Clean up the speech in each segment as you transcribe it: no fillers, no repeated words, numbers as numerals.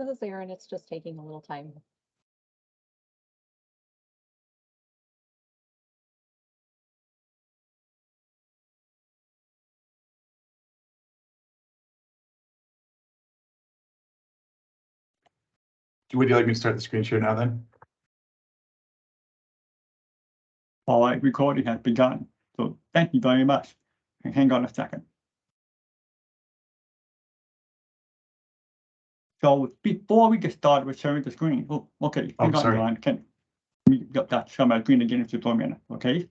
This is Erin. It's just taking a little time. Would you like me to start the screen share now then? All right, recording has begun. So thank you very much. Hang on a second. So before we get started with sharing the screen, okay, hang on, John. Can we get that share my screen again in just 1 minute, okay?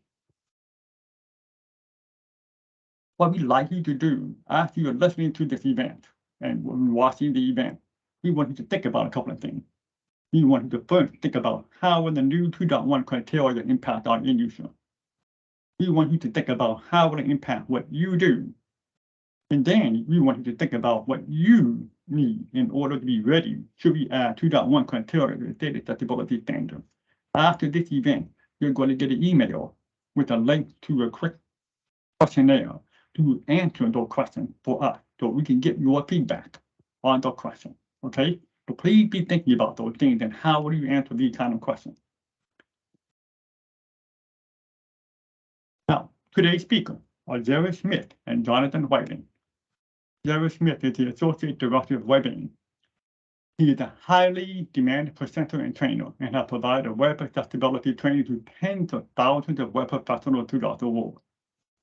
What we'd like you to do after you're listening to this event and when watching the event, we want you to think about a couple of things. We want you to first think about how will the new 2.1 criteria impact our end user. We want you to think about how will it impact what you do. And then we want you to think about what you need in order to be ready should we add 2.1 criteria to the data accessibility standard. After this event, you're going to get an email with a link to a quick questionnaire to answer those questions for us so we can get your feedback on those questions, okay? So please be thinking about those things and how will you answer these kind of questions. Now, today's speakers are Jerry Smith and Jonathan Whiting. Jerry Smith is the Associate Director of WebAIM. He is a highly demanded presenter and trainer and has provided web accessibility training to tens of thousands of web professionals throughout the world.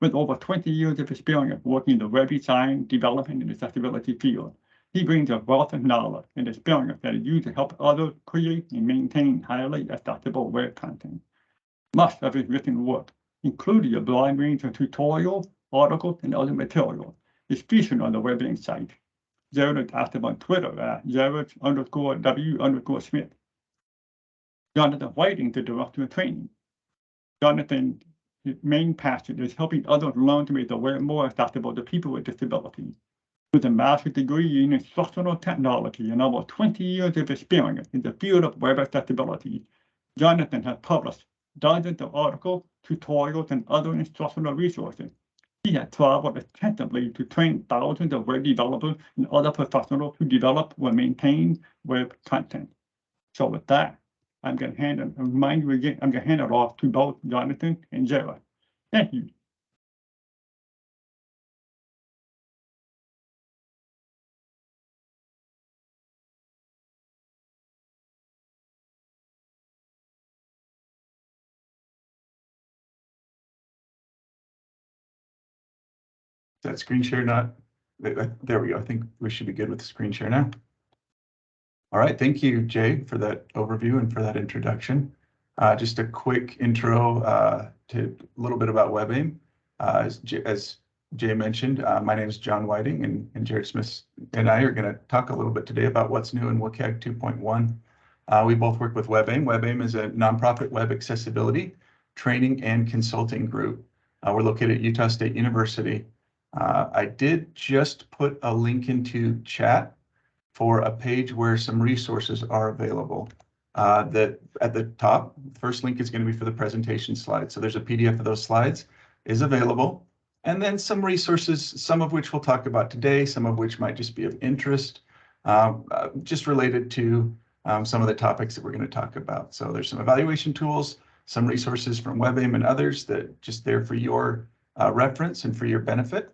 With over 20 years of experience working in the web design, development, and accessibility field, he brings a wealth of knowledge and experience that is used to help others create and maintain highly accessible web content. Much of his written work, including a broad range of tutorials, articles, and other materials, is featured on the WebAIM site. Jared is active on Twitter at Jared_W_Smith. Jonathan Whiting, the Director of Training. Jonathan's main passion is helping others learn to make the web more accessible to people with disabilities. With a master's degree in instructional technology and over 20 years of experience in the field of web accessibility, Jonathan has published dozens of articles, tutorials, and other instructional resources. He has traveled extensively to train thousands of web developers and other professionals who develop or maintain web content. So with that, I'm going to hand it off to both Jonathan and Jared. Thank you. That screen share not? There we go. I think we should be good with the screen share now. All right, thank you, Jay, for that overview and for that introduction. Just a quick intro to a little bit about WebAIM. As Jay mentioned, my name is John Whiting, and Jared Smith and I are going to talk a little bit today about what's new in WCAG 2.1. We both work with WebAIM. WebAIM is a nonprofit web accessibility training and consulting group. We're located at Utah State University. I did just put a link into chat for a page where some resources are available. That at the top, first link is going to be for the presentation slides. So there's a PDF of those slides is available. And then some resources, some of which we'll talk about today, some of which might just be of interest, just related to some of the topics that we're going to talk about. So there's some evaluation tools, some resources from WebAIM and others that just there for your reference and for your benefit.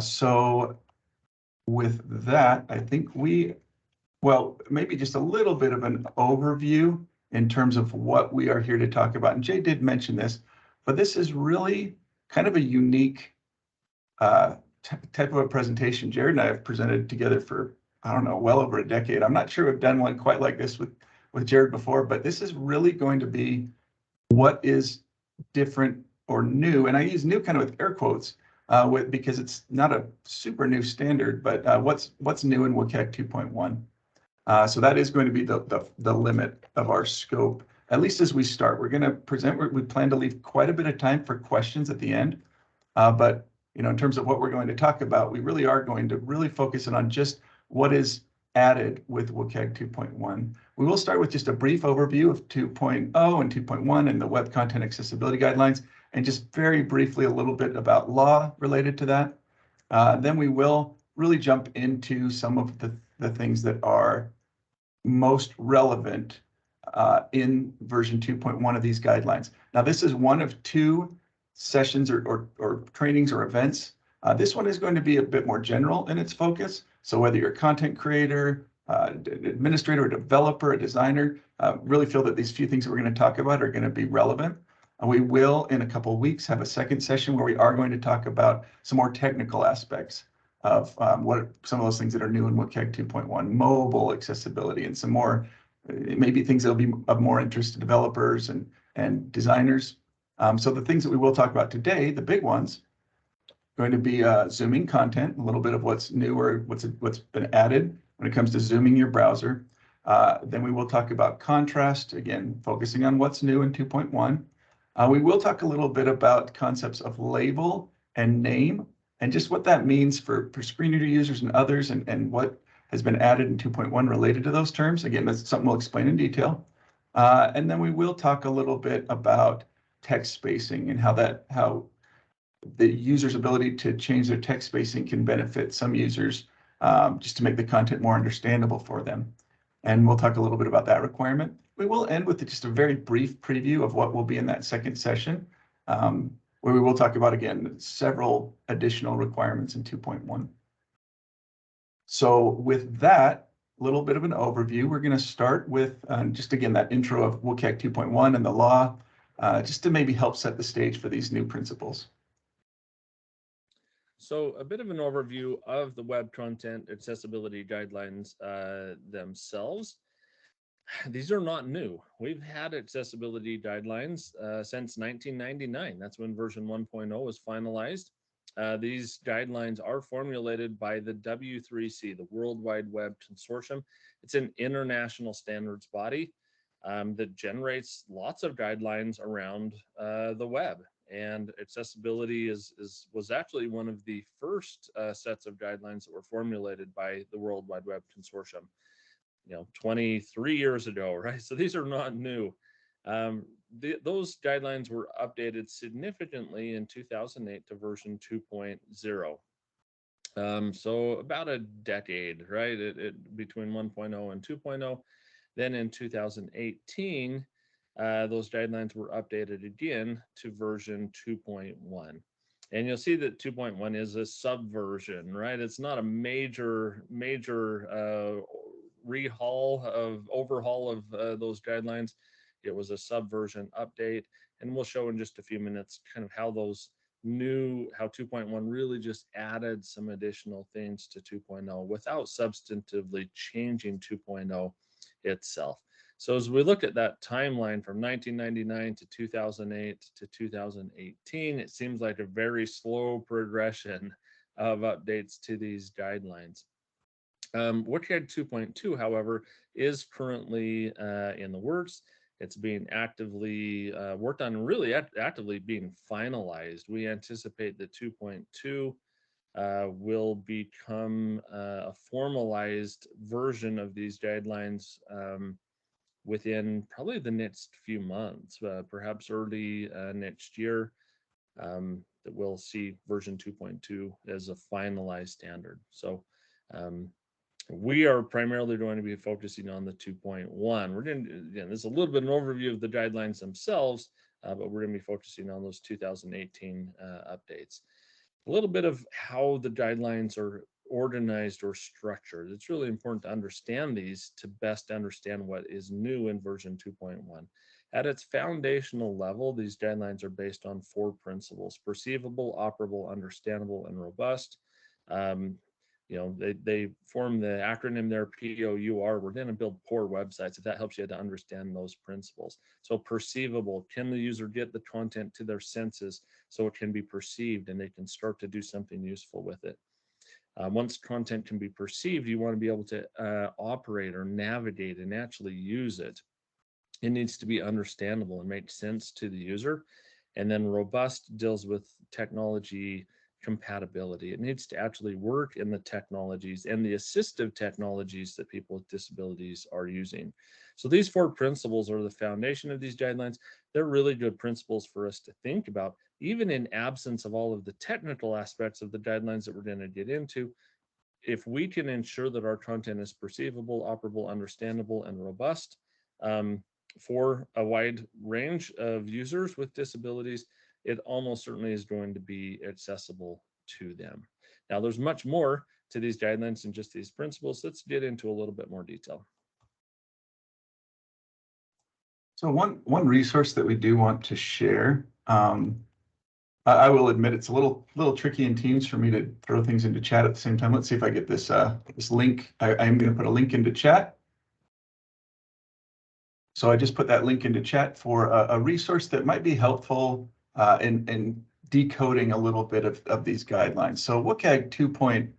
So with that, I think maybe just a little bit of an overview in terms of what we are here to talk about. And Jay did mention this, but this is really kind of a unique type of a presentation. Jared and I have presented together for, I don't know, well over a decade. I'm not sure we've done one quite like this with Jared before, but this is really going to be what is different or new. And I use new kind of with air quotes because it's not a super new standard, but what's new in WCAG 2.1. So that is going to be the limit of our scope, at least as we start. We're going to present, we plan to leave quite a bit of time for questions at the end. But in terms of what we're going to talk about, we really are going to really focus in on just what is added with WCAG 2.1. We will start with just a brief overview of 2.0 and 2.1 and the Web Content Accessibility Guidelines, and just very briefly a little bit about law related to that. Then we will really jump into some of the things that are most relevant in version 2.1 of these guidelines. Now, this is one of two sessions or trainings or events. This one is going to be a bit more general in its focus. So whether you're a content creator, administrator, a developer, a designer, really feel that these few things that we're going to talk about are going to be relevant. We will, in a couple of weeks, have a second session where we are going to talk about some more technical aspects of what some of those things that are new in WCAG 2.1, mobile accessibility, and some more, maybe things that will be of more interest to developers and designers. So the things that we will talk about today, the big ones, going to be zooming content, a little bit of what's new or what's been added when it comes to zooming your browser. Then we will talk about contrast, again, focusing on what's new in 2.1. We will talk a little bit about concepts of label and name and just what that means for screen reader users and others, and what has been added in 2.1 related to those terms. Again, that's something we'll explain in detail. And then we will talk a little bit about text spacing and how the user's ability to change their text spacing can benefit some users, just to make the content more understandable for them. And we'll talk a little bit about that requirement. We will end with just a very brief preview of what will be in that second session, where we will talk about, again, several additional requirements in 2.1. So with that little bit of an overview, we're going to start with just, again, that intro of WCAG 2.1 and the law, just to maybe help set the stage for these new principles. So a bit of an overview of the web content accessibility guidelines themselves. These are not new. We've had accessibility guidelines since 1999. That's when version 1.0 was finalized. These guidelines are formulated by the W3C, the World Wide Web Consortium. It's an international standards body that generates lots of guidelines around the web. And accessibility was actually one of the first sets of guidelines that were formulated by the World Wide Web Consortium, 23 years ago, right? So these are not new. Those guidelines were updated significantly in 2008 to version 2.0. So about a decade, right? Between 1.0 and 2.0. Then in 2018, those guidelines were updated again to version 2.1. And you'll see that 2.1 is a subversion, right? It's not a major overhaul of those guidelines. It was a subversion update, and we'll show in just a few minutes kind of how 2.1 really just added some additional things to 2.0 without substantively changing 2.0 itself. So as we look at that timeline from 1999 to 2008 to 2018, it seems like a very slow progression of updates to these guidelines. WCAG 2.2, however, is currently in the works. It's being actively worked on, and really actively being finalized. We anticipate that 2.2 will become a formalized version of these guidelines within probably the next few months, perhaps early next year, that we'll see version 2.2 as a finalized standard. So we are primarily going to be focusing on the 2.1. We're going to, again, this is a little bit of an overview of the guidelines themselves, but we're going to be focusing on those 2018 updates. A little bit of how the guidelines are organized or structured. It's really important to understand these to best understand what is new in version 2.1. At its foundational level, these guidelines are based on 4 principles: perceivable, operable, understandable, and robust. They form the acronym there, POUR. We're going to build poor websites, if that helps you to understand those principles. So perceivable, can the user get the content to their senses so it can be perceived and they can start to do something useful with it? Once content can be perceived, you want to be able to operate or navigate and actually use it. It needs to be understandable and make sense to the user. And then robust deals with technology compatibility. It needs to actually work in the technologies and the assistive technologies that people with disabilities are using. So these 4 principles are the foundation of these guidelines. They're really good principles for us to think about, even in absence of all of the technical aspects of the guidelines that we're going to get into. if we can ensure that our content is perceivable, operable, understandable, and robust for a wide range of users with disabilities, it almost certainly is going to be accessible to them. Now, there's much more to these guidelines than just these principles. Let's get into a little bit more detail. So one resource that we do want to share, I will admit it's a little tricky in Teams for me to throw things into chat at the same time. Let's see if I get this this link. I'm going to put a link into chat. So I just put that link into chat for a resource that might be helpful in decoding a little bit of these guidelines. So WCAG 2.0,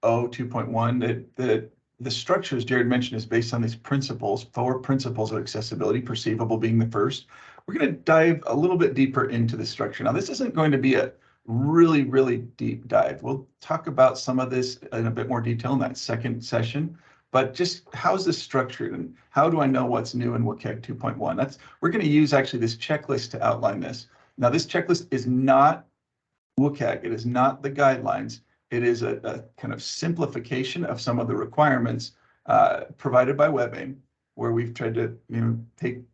2.1, the structure, as Jared mentioned, is based on these principles, 4 principles of accessibility, perceivable being the first. We're going to dive a little bit deeper into the structure. Now, this isn't going to be a really deep dive. We'll talk about some of this in a bit more detail in that second session, but just how's this structured and how do I know what's new in WCAG 2.1? We're going to use actually this checklist to outline this. Now, this checklist is not WCAG. It is not the guidelines. It is a kind of simplification of some of the requirements provided by WebAIM, where we've tried to take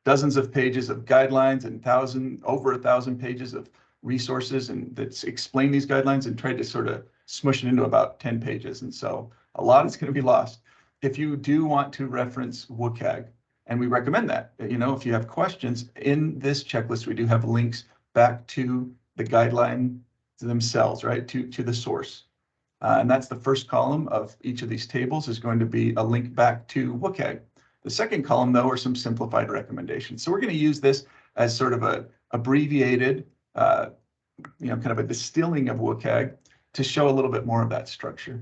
dozens of pages of guidelines and over 1,000 pages of resources and that explain these guidelines and tried to sort of smush it into about 10 pages. And so a lot is going to be lost. If you do want to reference WCAG, and we recommend that, if you have questions in this checklist, we do have links back to the guideline themselves, right, to the source. And that's the first column of each of these tables is going to be a link back to WCAG. The second column, though, are some simplified recommendations. So we're going to use this as sort of a abbreviated, kind of a distilling of WCAG to show a little bit more of that structure.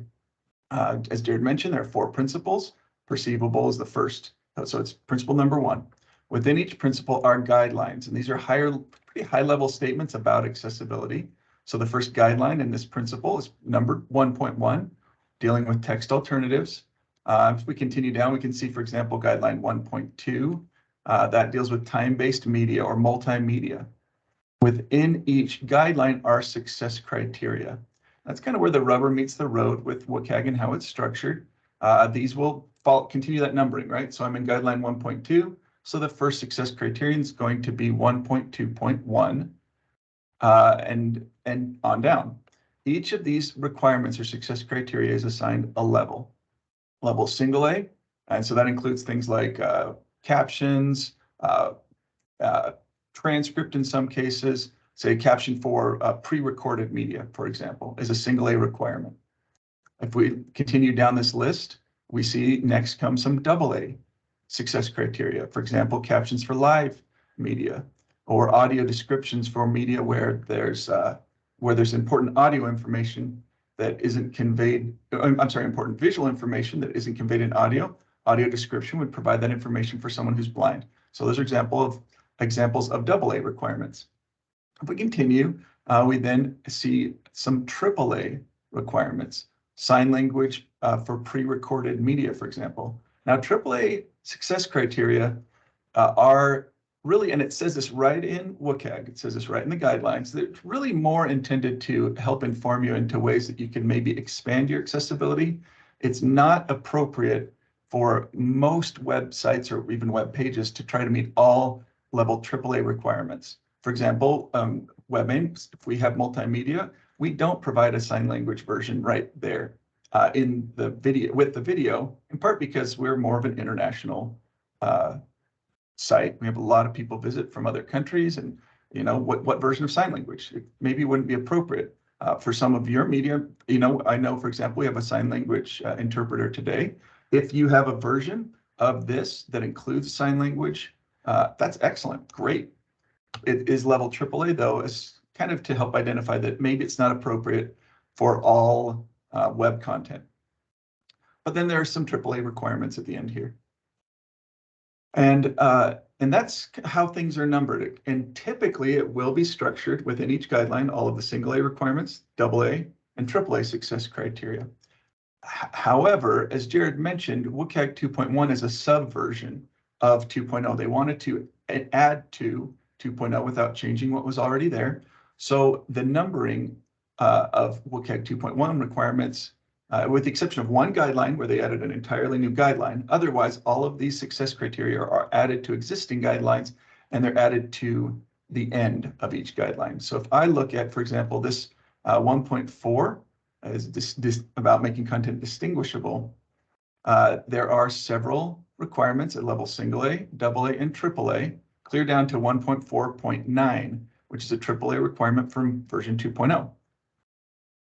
As Jared mentioned, there are 4 principles. Perceivable is the first. So it's principle number 1. Within each principle are guidelines, and these are pretty high-level statements about accessibility. So the first guideline in this principle is number 1.1, dealing with text alternatives. If we continue down, we can see, for example, guideline 1.2, that deals with time-based media or multimedia. Within each guideline are success criteria. That's kind of where the rubber meets the road with WCAG and how it's structured. These will continue that numbering, right? So I'm in guideline 1.2. So the first success criterion is going to be 1.2.1 and on down. Each of these requirements or success criteria is assigned a level single A. And so that includes things like captions, transcript in some cases, say caption for pre-recorded media, for example, is a single A requirement. If we continue down this list, we see next comes some AA success criteria. For example, captions for live media or audio descriptions for media where there's important audio information that isn't conveyed, important visual information that isn't conveyed in audio. Audio description would provide that information for someone who's blind. So those are examples of AA requirements. If we continue, we then see some AAA requirements. Sign language for pre-recorded media, for example. Now, AAA success criteria are really, and it says this right in WCAG, it says this right in the guidelines, they're really more intended to help inform you into ways that you can maybe expand your accessibility. It's not appropriate for most websites or even web pages to try to meet all level AAA requirements. For example, WebAIM, if we have multimedia, we don't provide a sign language version right there in the video, with the video, in part because we're more of an international site. We have a lot of people visit from other countries, and what version of sign language? It maybe wouldn't be appropriate for some of your media. I know, for example, we have a sign language interpreter today. If you have a version of this that includes sign language, that's excellent, great. It is level AAA though, is kind of to help identify that maybe it's not appropriate for all web content. But then there are some AAA requirements at the end here. And that's how things are numbered. And typically it will be structured within each guideline, all of the single A requirements, AA and AAA success criteria. However, as Jared mentioned, WCAG 2.1 is a subversion of 2.0. They wanted to add to 2.0 without changing what was already there. So the numbering of WCAG 2.1 requirements, with the exception of one guideline where they added an entirely new guideline. Otherwise, all of these success criteria are added to existing guidelines, and they're added to the end of each guideline. So if I look at, for example, this 1.4 is this about making content distinguishable. There are several requirements at level A, AA, and AAA, clear down to 1.4.9, which is a AAA requirement from version 2.0.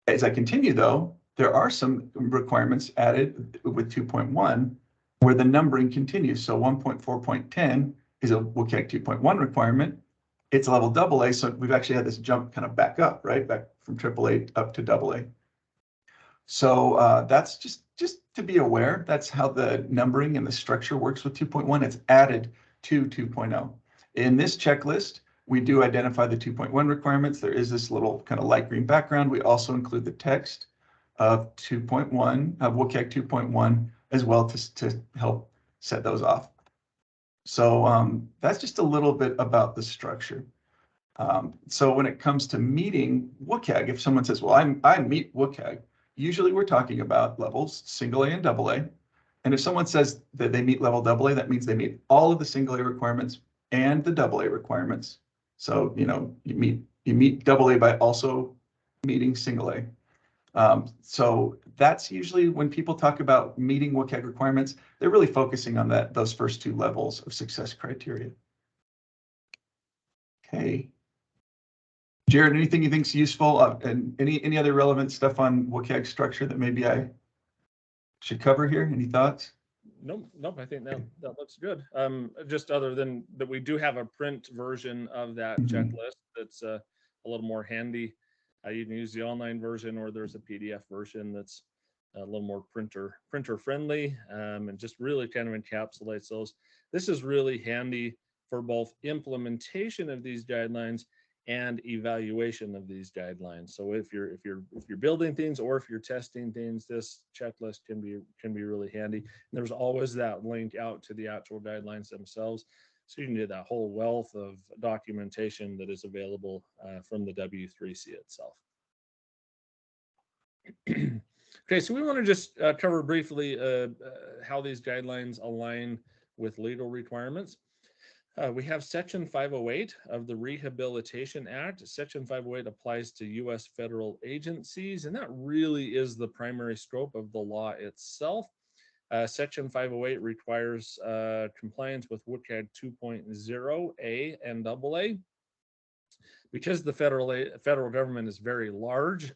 As I continue, though, there are some requirements added with 2.1 where the numbering continues. So 1.4.10 is a WCAG 2.1 requirement. It's a level AA, so we've actually had this jump kind of back up, right? Back from AAA up to AA. So that's just to be aware, that's how the numbering and the structure works with 2.1. It's added to 2.0. In this checklist, we do identify the 2.1 requirements. There is this little kind of light green background. We also include the text of 2.1, of WCAG 2.1, as well to help set those off. So that's just a little bit about the structure. So when it comes to meeting WCAG, if someone says, well, I meet WCAG, usually we're talking about levels A and AA. And if someone says that they meet level AA, that means they meet all of the A requirements and the AA requirements. So, you know, you meet AA by also meeting A. So that's usually when people talk about meeting WCAG requirements, they're really focusing on those first two levels of success criteria. Okay. Jared, anything you think's useful, and any other relevant stuff on WCAG structure that maybe I should cover here? Any thoughts? Nope. I think that looks good. Just other than that, we do have a print version of that checklist that's a little more handy. You can use the online version, or there's a PDF version that's a little more printer friendly, and just really kind of encapsulates those. This is really handy for both implementation of these guidelines and evaluation of these guidelines. So if you're building things or if you're testing things, this checklist can be really handy. And there's always that link out to the actual guidelines themselves, so you can get that whole wealth of documentation that is available from the W3C itself. Okay, so we want to just cover briefly how these guidelines align with legal requirements. We have Section 508 of the Rehabilitation Act. Section 508 applies to U.S. federal agencies, and that really is the primary scope of the law itself. Section 508 requires compliance with WCAG 2.0 A and AA. Because the federal government is very large,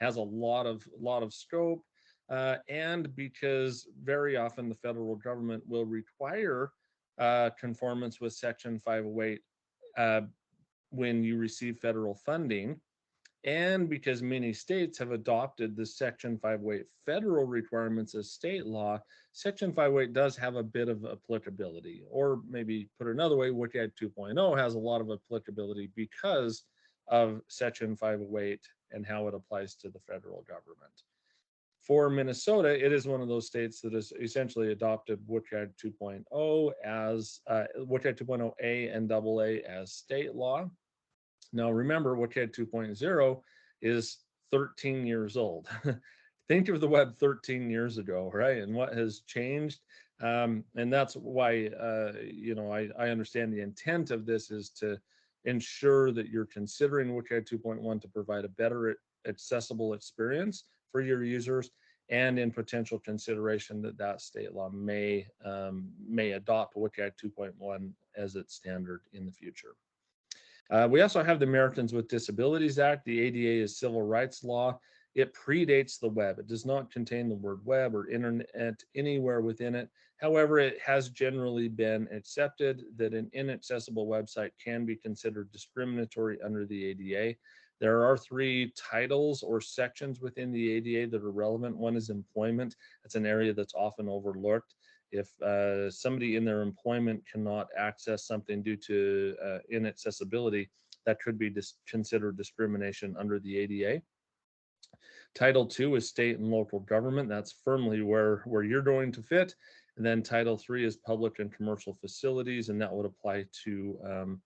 has a lot of scope, and because very often the federal government will require conformance with Section 508 when you receive federal funding, and because many states have adopted the Section 508 federal requirements as state law, Section 508 does have a bit of applicability. Or maybe put another way, WCAG 2.0 has a lot of applicability because of Section 508 and how it applies to the federal government. For Minnesota, it is one of those states that has essentially adopted WCAG 2.0 as WCAG 2.0 A and AA as state law. Now, remember, WCAG 2.0 is 13 years old. Think of the web 13 years ago, right? And what has changed. And that's why, I understand the intent of this is to ensure that you're considering WCAG 2.1 to provide a better accessible experience for your users, and in potential consideration that state law may adopt WCAG 2.1 as its standard in the future. We also have the Americans with Disabilities Act. The ADA is civil rights law. It predates the web. It does not contain the word web or internet anywhere within it. However, it has generally been accepted that an inaccessible website can be considered discriminatory under the ADA. There are 3 titles or sections within the ADA that are relevant. One is employment. That's an area that's often overlooked. If somebody in their employment cannot access something due to inaccessibility, that could be considered discrimination under the ADA. Title II is state and local government. That's firmly where you're going to fit. And then Title III is public and commercial facilities, and that would apply to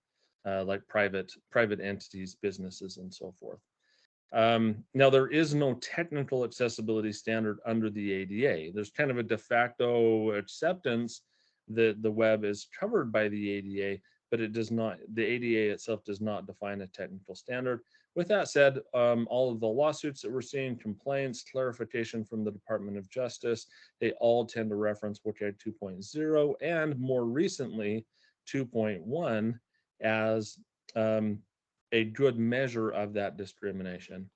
like private entities, businesses, and so forth. Now, there is no technical accessibility standard under the ADA. There's kind of a de facto acceptance that the web is covered by the ADA, but it does not, the ADA itself does not define a technical standard. With that said, all of the lawsuits that we're seeing, complaints, clarification from the Department of Justice, they all tend to reference WCAG 2.0 and more recently 2.1 as a good measure of that discrimination.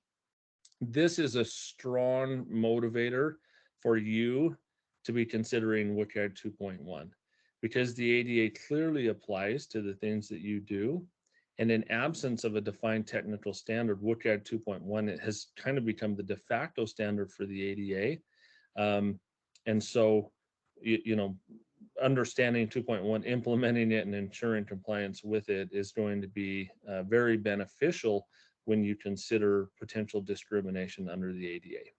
This is a strong motivator for you to be considering WCAG 2.1 because the ADA clearly applies to the things that you do. And in absence of a defined technical standard, WCAG 2.1, it has kind of become the de facto standard for the ADA. And so, you know, understanding 2.1, implementing it and ensuring compliance with it is going to be very beneficial when you consider potential discrimination under the ADA.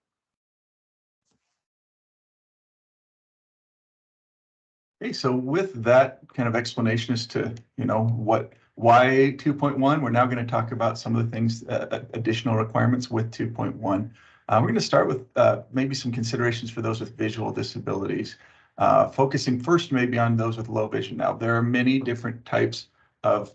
Okay, so with that kind of explanation as to, you know, why 2.1, we're now going to talk about some of the things, additional requirements with 2.1. We're going to start with maybe some considerations for those with visual disabilities, focusing first maybe on those with low vision. Now, there are many different types of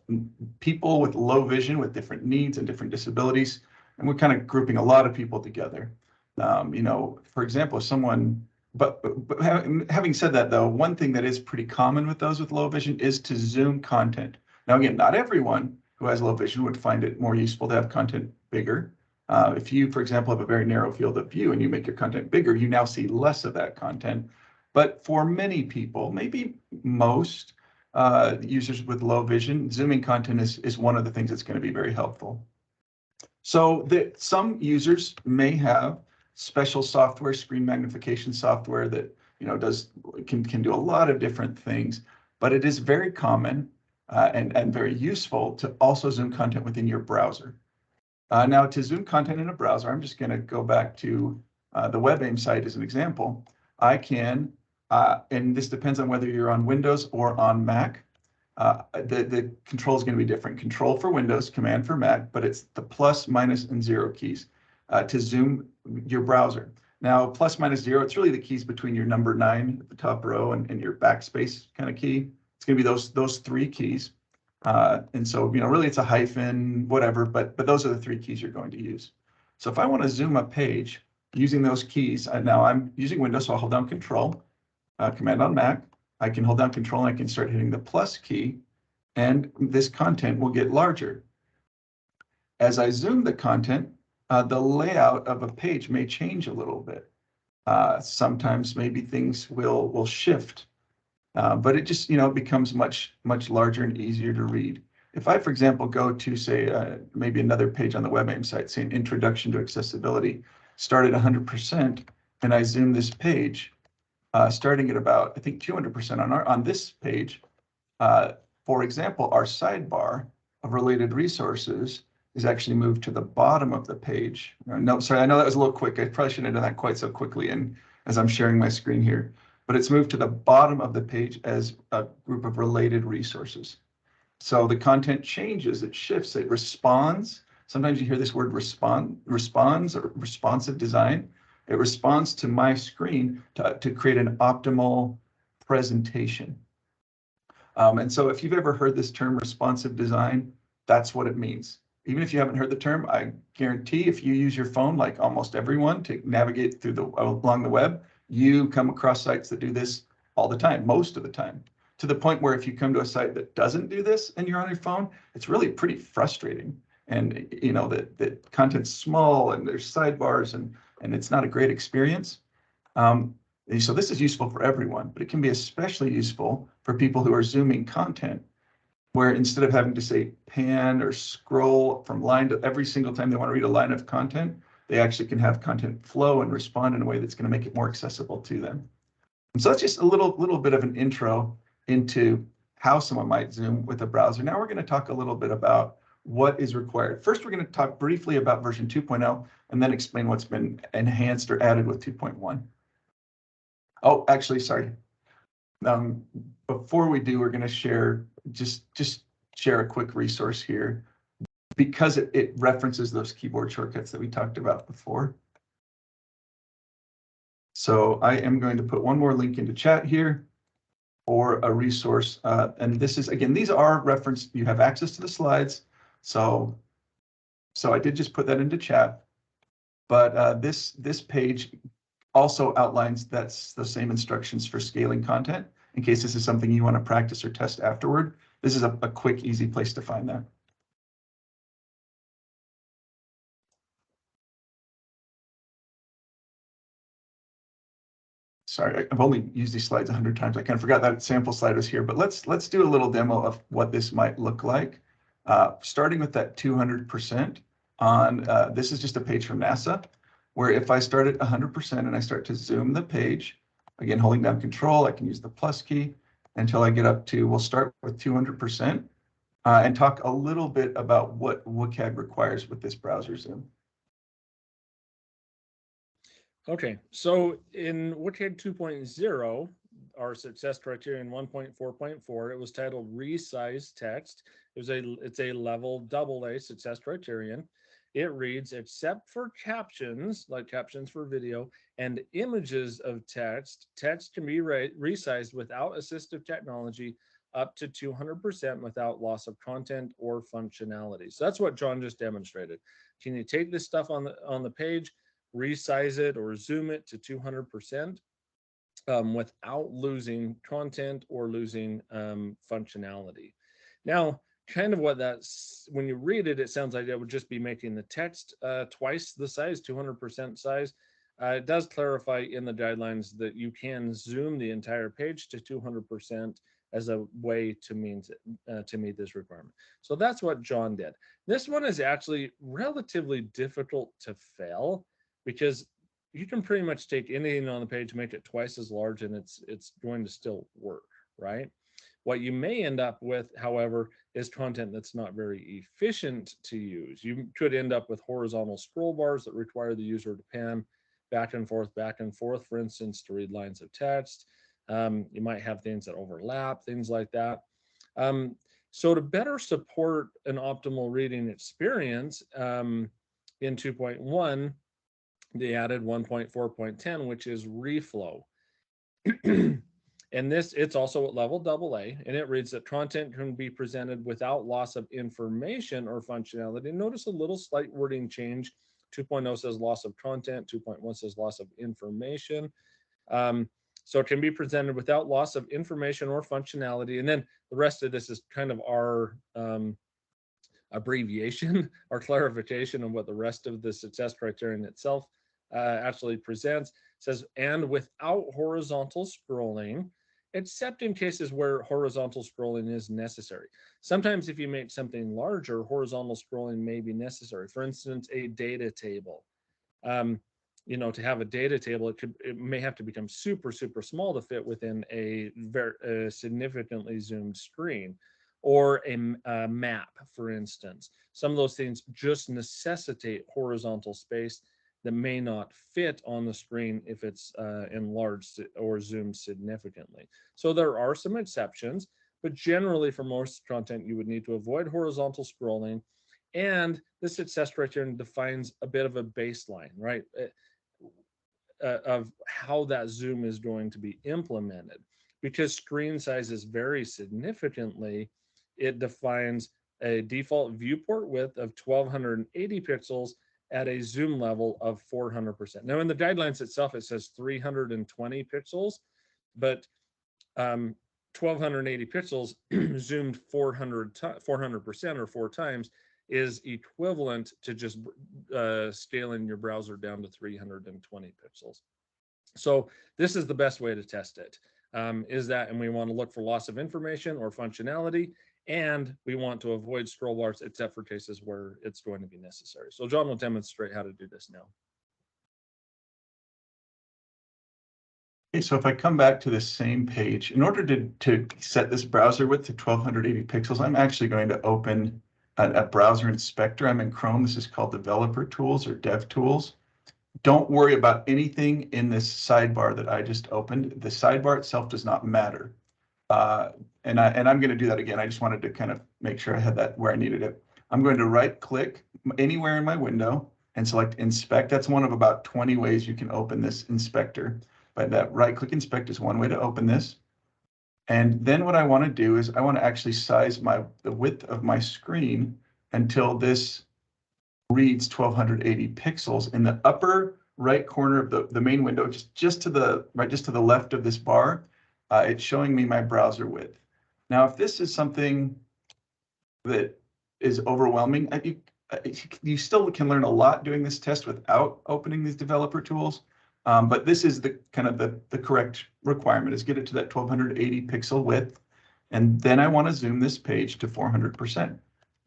people with low vision with different needs and different disabilities, and we're kind of grouping a lot of people together. You know, for example, if someone, but having said that, though, one thing that is pretty common with those with low vision is to zoom content. Now, again, not everyone who has low vision would find it more useful to have content bigger. If you, for example, have a very narrow field of view and you make your content bigger, you now see less of that content. But for many people, maybe most users with low vision, zooming content is one of the things that's going to be very helpful. So some users may have special software, screen magnification software that, you know, can do a lot of different things, but it is very common and very useful to also zoom content within your browser. Now, to zoom content in a browser, I'm just going to go back to the WebAIM site as an example. I can, and this depends on whether you're on Windows or on Mac. The control is going to be different. Control for Windows, Command for Mac, but it's the plus, minus, and 0 keys to zoom your browser. Now, plus, minus, 0, it's really the keys between your number 9 at the top row and your backspace kind of key. It's going to be those 3 keys. And so, you know, really it's a hyphen, whatever, but those are the 3 keys you're going to use. So if I want to zoom a page using those keys, now I'm using Windows, so I'll hold down Control, Command on Mac. I can hold down Control and I can start hitting the plus key, and this content will get larger. As I zoom the content, the layout of a page may change a little bit. Sometimes maybe things will shift, but it just, you know, becomes much larger and easier to read. If I, for example, go to say maybe another page on the WebAIM site, say an Introduction to Accessibility, start at 100%, and I zoom this page, starting at about, I think, 200% on this page. For example, our sidebar of related resources is actually moved to the bottom of the page. No, sorry, I know that was a little quick. I probably shouldn't have done that quite so quickly and as I'm sharing my screen here, but it's moved to the bottom of the page as a group of related resources. So the content changes, it shifts, it responds. Sometimes you hear this word responds or responsive design. It responds to my screen to create an optimal presentation. And so if you've ever heard this term responsive design, that's what it means. Even if you haven't heard the term, I guarantee if you use your phone, like almost everyone, to navigate through along the web, you come across sites that do this all the time, most of the time, to the point where if you come to a site that doesn't do this and you're on your phone, it's really pretty frustrating. And you know that the content's small and there's sidebars and it's not a great experience. So this is useful for everyone, but it can be especially useful for people who are zooming content, where instead of having to say pan or scroll from line to every single time they want to read a line of content, they actually can have content flow and respond in a way that's going to make it more accessible to them. And so that's just a little bit of an intro into how someone might zoom with a browser. Now we're going to talk a little bit about what is required. First, we're going to talk briefly about version 2.0 and then explain what's been enhanced or added with 2.1. Oh, actually, sorry. Before we do, we're going to share just share a quick resource here. because it references those keyboard shortcuts that we talked about before. So I am going to put one more link into chat here for a resource. And this is, again, these are referenced. You have access to the slides. So I did just put that into chat. But this page also outlines that's the same instructions for scaling content in case this is something you want to practice or test afterward. This is a quick, easy place to find that. Sorry, I've only used these slides 100 times. I kind of forgot that sample slide was here, but let's do a little demo of what this might look like. Starting with that 200% on, this is just a page from NASA, where if I start at 100% and I start to zoom the page, again, holding down Control, I can use the plus key until I get up to, we'll start with 200% and talk a little bit about what WCAG requires with this browser zoom. Okay, so in WCAG 2.0, our success criterion 1.4.4, it was titled Resize Text. It's a level AA success criterion. It reads, except for captions, like captions for video, and images of text, text can be resized without assistive technology up to 200% without loss of content or functionality. So that's what John just demonstrated. Can you take this stuff on the page, resize it or zoom it to 200% without losing content or losing functionality? Now, kind of what that's, when you read it, it sounds like it would just be making the text twice the size, 200% size. It does clarify in the guidelines that you can zoom the entire page to 200% as a way to meet this requirement. So that's what John did. This one is actually relatively difficult to fail because you can pretty much take anything on the page, make it twice as large, and it's going to still work, right? What you may end up with, however, is content that's not very efficient to use. You could end up with horizontal scroll bars that require the user to pan back and forth, for instance, to read lines of text. You might have things that overlap, things like that. So to better support an optimal reading experience in 2.1, they added 1.4.10, which is reflow. And this, it's also at level AA, and it reads that content can be presented without loss of information or functionality. Notice a little slight wording change. 2.0 says loss of content, 2.1 says loss of information. So it can be presented without loss of information or functionality. And then the rest of this is kind of our abbreviation or clarification of what the rest of the success criterion itself actually presents. It says, and without horizontal scrolling, except in cases where horizontal scrolling is necessary. Sometimes if you make something larger, horizontal scrolling may be necessary. For instance, a data table. You know, to have a data table, it may have to become super small to fit within a very significantly zoomed screen, or a map, for instance. Some of those things just necessitate horizontal space that may not fit on the screen if it's enlarged or zoomed significantly. So there are some exceptions, but generally for most content, you would need to avoid horizontal scrolling. And the success criterion defines a bit of a baseline, right? Of how that zoom is going to be implemented. Because screen sizes vary significantly, it defines a default viewport width of 1280 pixels at a zoom level of 400%. Now in the guidelines itself, it says 320 pixels, but 1280 pixels zoomed 400% or 4 times is equivalent to just scaling your browser down to 320 pixels. So this is the best way to test it, is that, and we want to look for loss of information or functionality, and we want to avoid scroll bars except for cases where it's going to be necessary. So John will demonstrate how to do this now. Okay, so if I come back to this same page, in order to set this browser width to 1280 pixels, I'm actually going to open a browser inspector. I'm in Chrome. This is called Developer Tools or Dev Tools. Don't worry about anything in this sidebar that I just opened. The sidebar itself does not matter. And I'm going to do that again. I just wanted to kind of make sure I had that where I needed it. I'm going to right click anywhere in my window and select inspect. That's one of about 20 ways you can open this inspector. But that right click inspect is one way to open this. And then what I want to do is I want to actually size the width of my screen until this reads 1280 pixels in the upper right corner of the main window, just to the left of this bar. It's showing me my browser width. Now, if this is something that is overwhelming, you still can learn a lot doing this test without opening these developer tools. But this is the kind of the correct requirement, is get it to that 1280 pixel width. And then I want to zoom this page to 400%.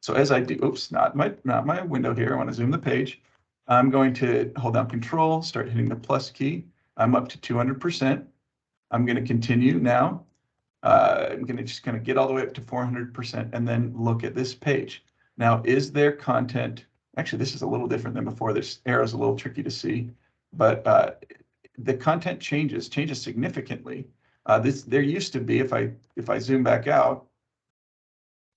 So as I do, oops, not my window here. I want to zoom the page. I'm going to hold down Control, start hitting the plus key. I'm up to 200%. I'm going to continue now. I'm going to just kind of get all the way up to 400% and then look at this page. Now, is there content? Actually, this is a little different than before. This arrow is a little tricky to see, but the content changes significantly. There used to be, if I zoom back out,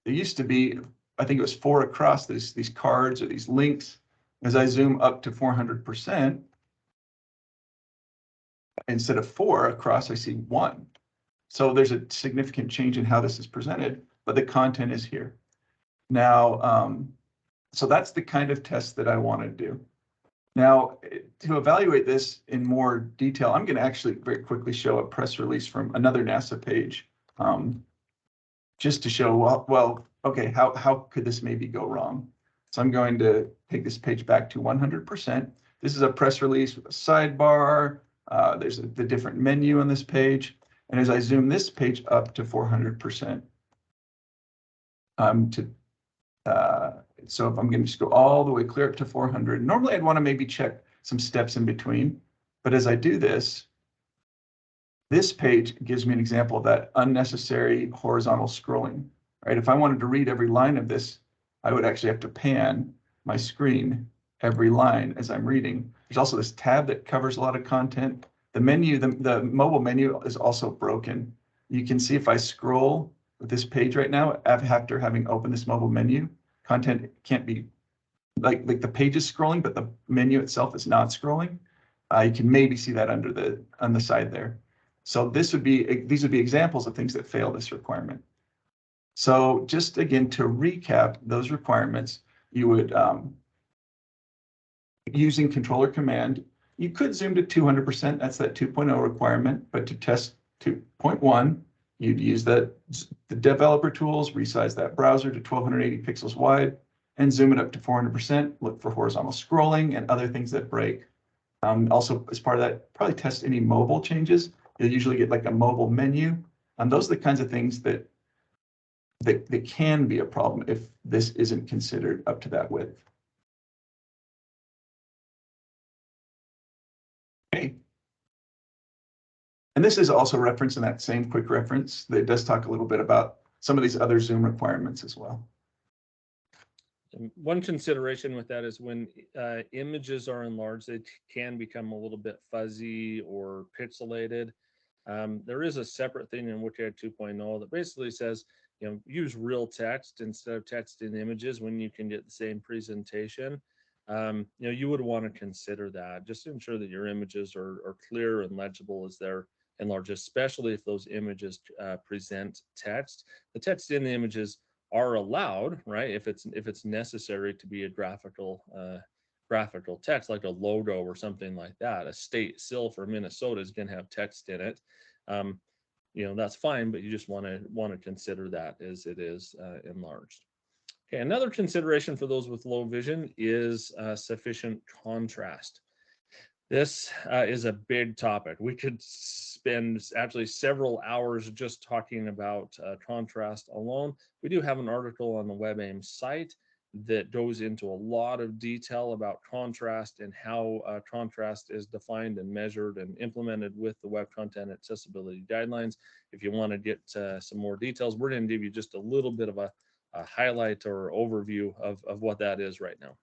there used to be, I think it was 4 across these cards or these links. As I zoom up to 400%, instead of 4 across, I see 1. So there's a significant change in how this is presented, but the content is here. Now, so that's the kind of test that I want to do. Now, to evaluate this in more detail, I'm going to actually very quickly show a press release from another NASA page, just to show, well, okay, how could this maybe go wrong? So I'm going to take this page back to 100%. This is a press release with a sidebar. There's the different menu on this page. And as I zoom this page up to 400%, so if I'm going to just go all the way clear up to 400, normally I'd want to maybe check some steps in between. But as I do this, this page gives me an example of that unnecessary horizontal scrolling, right? If I wanted to read every line of this, I would actually have to pan my screen every line as I'm reading. There's also this tab that covers a lot of content. The menu, the mobile menu is also broken. You can see if I scroll with this page right now, after having opened this mobile menu, content can't be, like the page is scrolling, but the menu itself is not scrolling. You can maybe see that on the side there. So these would be examples of things that fail this requirement. So just again, to recap those requirements, you would, using controller command, you could zoom to 200%, that's that 2.0 requirement, but to test 2.1, you'd use the developer tools, resize that browser to 1280 pixels wide, and zoom it up to 400%, look for horizontal scrolling and other things that break. Also, as part of that, probably test any mobile changes. You'll usually get like a mobile menu. Those are the kinds of things that can be a problem if this isn't considered up to that width. Okay. And this is also referenced in that same quick reference that does talk a little bit about some of these other Zoom requirements as well. One consideration with that is when images are enlarged, they can become a little bit fuzzy or pixelated. There is a separate thing in WCAG 2.0 that basically says, use real text instead of text in images when you can get the same presentation. You would want to consider that just to ensure that your images are clear and legible as they're enlarged, especially if those images present text. The text in the images are allowed, right? If it's necessary to be a graphical text, like a logo or something like that. A state SIL for Minnesota is going to have text in it. That's fine, but you just want to consider that as it is enlarged. Okay, another consideration for those with low vision is sufficient contrast. This is a big topic. We could spend actually several hours just talking about contrast alone. We do have an article on the WebAIM site that goes into a lot of detail about contrast and how contrast is defined and measured and implemented with the Web Content Accessibility Guidelines. If you want to get some more details, we're going to give you just a little bit of a highlight or overview of what that is right now.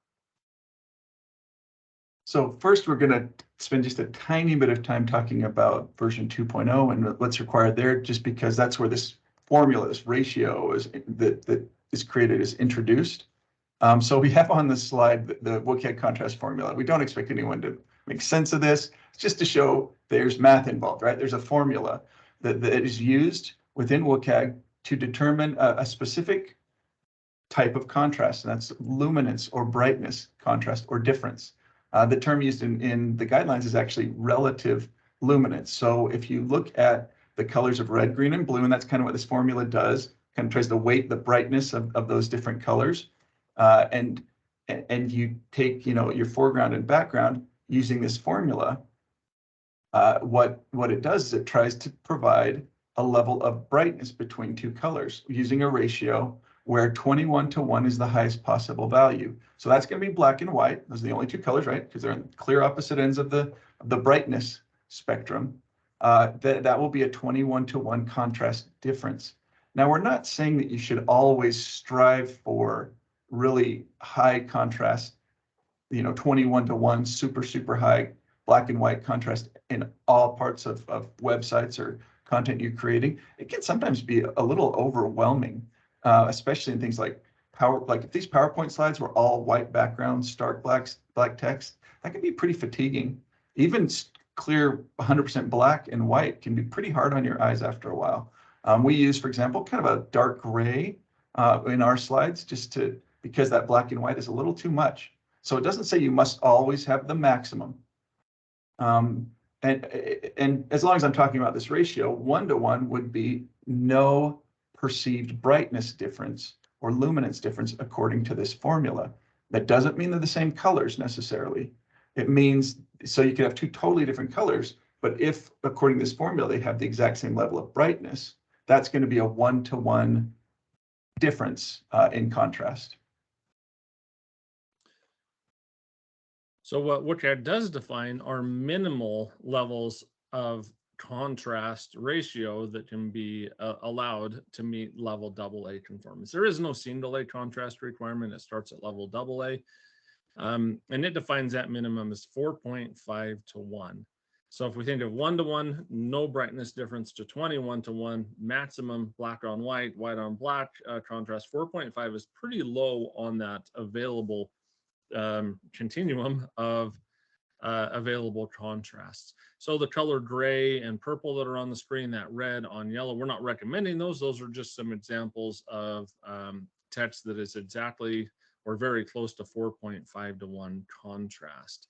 So first, we're going to spend just a tiny bit of time talking about version 2.0 and what's required there, just because that's where this formula, this ratio that is created, is introduced. So we have on this slide the WCAG contrast formula. We don't expect anyone to make sense of this. It's just to show there's math involved, right? There's a formula that is used within WCAG to determine a specific type of contrast, and that's luminance or brightness contrast or difference. The term used in the guidelines is actually relative luminance. So if you look at the colors of red, green, and blue, and that's kind of what this formula does, kind of tries to weight the brightness of those different colors, and you take, you know, your foreground and background using this formula. What it does is it tries to provide a level of brightness between two colors using a ratio where 21:1 is the highest possible value. So that's going to be black and white. Those are the only two colors, right? Because they're on clear opposite ends of the brightness spectrum. That will be a 21:1 contrast difference. Now, we're not saying that you should always strive for really high contrast, you know, 21:1, super high black and white contrast in all parts of websites or content you're creating. It can sometimes be a little overwhelming, especially in things like if these PowerPoint slides were all white backgrounds, stark black text, that can be pretty fatiguing. Even clear 100% black and white can be pretty hard on your eyes after a while. We use, for example, kind of a dark gray in our slides because that black and white is a little too much. So it doesn't say you must always have the maximum. And as long as I'm talking about this ratio, 1:1 would be no perceived brightness difference or luminance difference according to this formula. That doesn't mean they're the same colors necessarily. It means, so you could have two totally different colors, but if, according to this formula, they have the exact same level of brightness, that's going to be a 1:1 difference in contrast. So what WCAG does define are minimal levels of contrast ratio that can be allowed to meet level AA conformance. There is no single A contrast requirement. It starts at level AA. And it defines that minimum as 4.5:1. So if we think of 1:1, no brightness difference, to 21:1, maximum black on white, white on black contrast, 4.5 is pretty low on that available continuum of available contrasts. So the color gray and purple that are on the screen, that red on yellow, we're not recommending those. Those are just some examples of text that is exactly or very close to 4.5:1 contrast.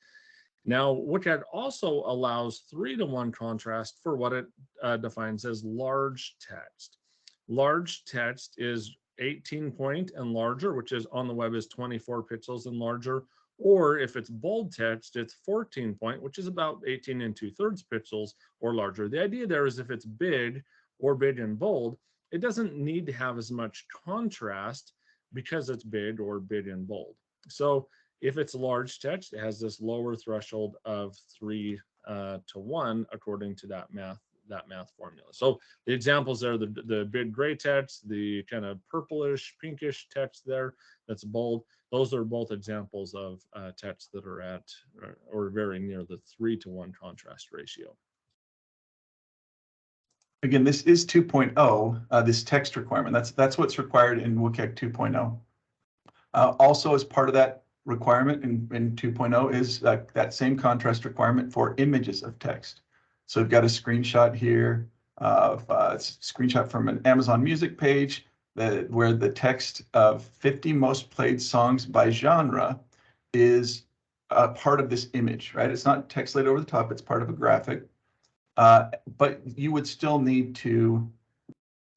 Now, WCAG also allows 3:1 contrast for what it defines as large text. Large text is 18 point and larger, which is on the web is 24 pixels and larger, or if it's bold text, it's 14 point, which is about 18 2/3 pixels or larger. The idea there is if it's big or big and bold, it doesn't need to have as much contrast because it's big or big and bold. So if it's large text, it has this lower threshold of 3:1 according to that math formula. So the examples there, the big gray text, the kind of purplish, pinkish text there that's bold, those are both examples of text that are at or very near the 3:1 contrast ratio. Again, this is 2.0, this text requirement. That's what's required in WCAG 2.0. Also, as part of that requirement in 2.0 is that same contrast requirement for images of text. So we've got a screenshot here of it's a screenshot from an Amazon Music page where the text of 50 most played songs by genre is part of this image, right? It's not text laid over the top, it's part of a graphic. But you would still need to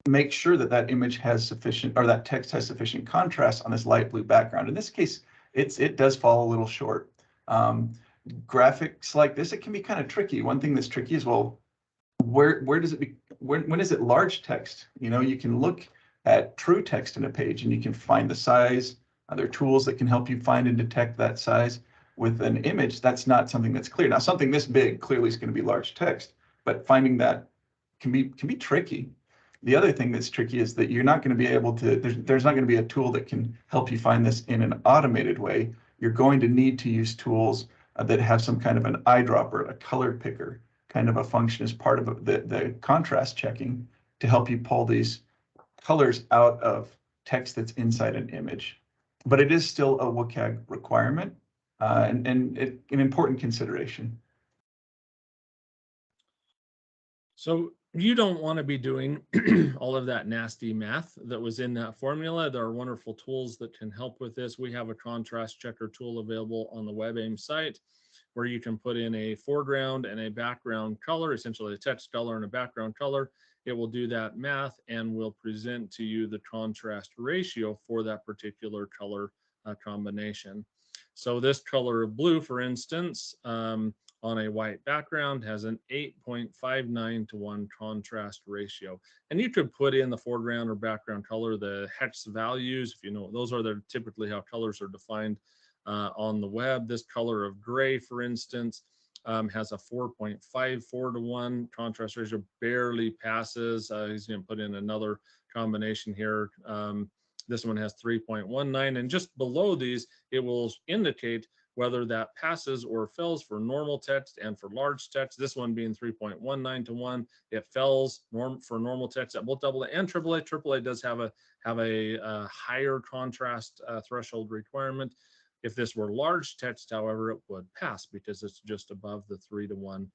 make sure that that image has sufficient, or that text has sufficient contrast on this light blue background. In this case, it does fall a little short. Graphics like this, it can be kind of tricky. One thing that's tricky is, well, where does it be, when is it large text? You know, you can look at true text in a page and you can find the size. There are tools that can help you find and detect that size. With an image, that's not something that's clear. Now, something this big clearly is going to be large text, but finding that can be tricky. The other thing that's tricky is that you're not going to be able to, there's not going to be a tool that can help you find this in an automated way. You're going to need to use tools that have some kind of an eyedropper, a color picker kind of a function as part of the contrast checking to help you pull these colors out of text that's inside an image. but it is still a WCAG requirement and an important consideration. So you don't want to be doing all of that nasty math that was in that formula. There are wonderful tools that can help with this. We have a contrast checker tool available on the WebAIM site where you can put in a foreground and a background color, essentially a text color and a background color. It will do that math and will present to you the contrast ratio for that particular color combination. So this color of blue, for instance, on a white background has an 8.59 to 1 contrast ratio. And you could put in the foreground or background color, the hex values, if you know, those are typically how colors are defined on the web. This color of gray, for instance, has a 4.54 to 1 contrast ratio, barely passes. He's going to put in another combination here. This one has 3.19, and just below these, it will indicate whether that passes or fails for normal text and for large text. This one being 3.19 to 1, it fails for normal text at both AA and AAA. AAA does have a higher contrast threshold requirement. If this were large text, however, it would pass because it's just above the 3 to 1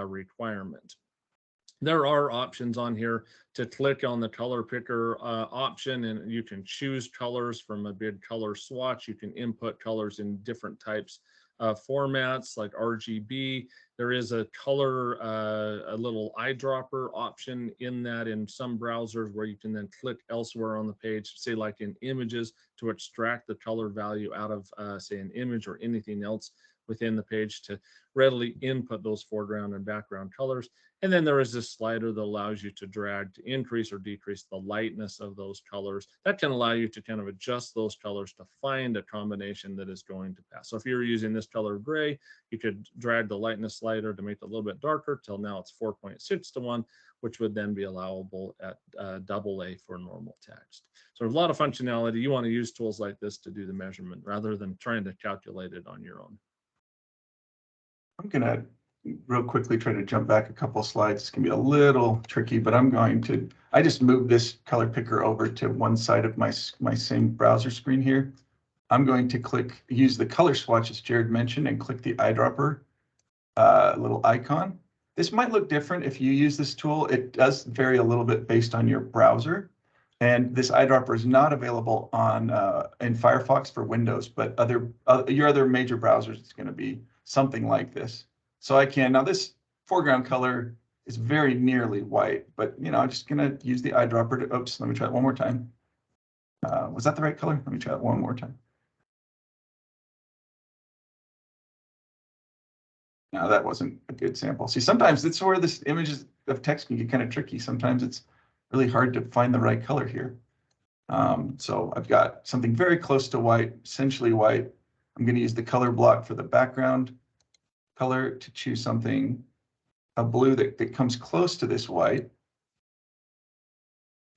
requirement. There are options on here to click on the color picker option, and you can choose colors from a big color swatch. You can input colors in different types of formats like RGB. There is a color, a little eyedropper option in that in some browsers where you can then click elsewhere on the page, say like in images, to extract the color value out of say an image or anything else within the page to readily input those foreground and background colors. And then there is this slider that allows you to drag to increase or decrease the lightness of those colors. That can allow you to kind of adjust those colors to find a combination that is going to pass. So if you're using this color gray, you could drag the lightness slider to make it a little bit darker till now it's 4.6 to 1, which would then be allowable at AA for normal text. So a lot of functionality. You want to use tools like this to do the measurement rather than trying to calculate it on your own. I'm gonna real quickly try to jump back a couple of slides. It's gonna be a little tricky, but I just moved this color picker over to one side of my same browser screen here. I'm going to use the color swatch as Jared mentioned and click the eyedropper little icon. This might look different if you use this tool. It does vary a little bit based on your browser. And this eyedropper is not available on in Firefox for Windows, but your other major browsers, it's going to be something like this. So now this foreground color is very nearly white, but I'm just going to use the eyedropper to, oops, let me try it one more time. Was that the right color? Let me try it one more time. No, that wasn't a good sample. See, sometimes that's where this images of text can get kind of tricky. Sometimes it's really hard to find the right color here. So I've got something very close to white, essentially white. I'm going to use the color block for the background color to choose a blue that comes close to this white.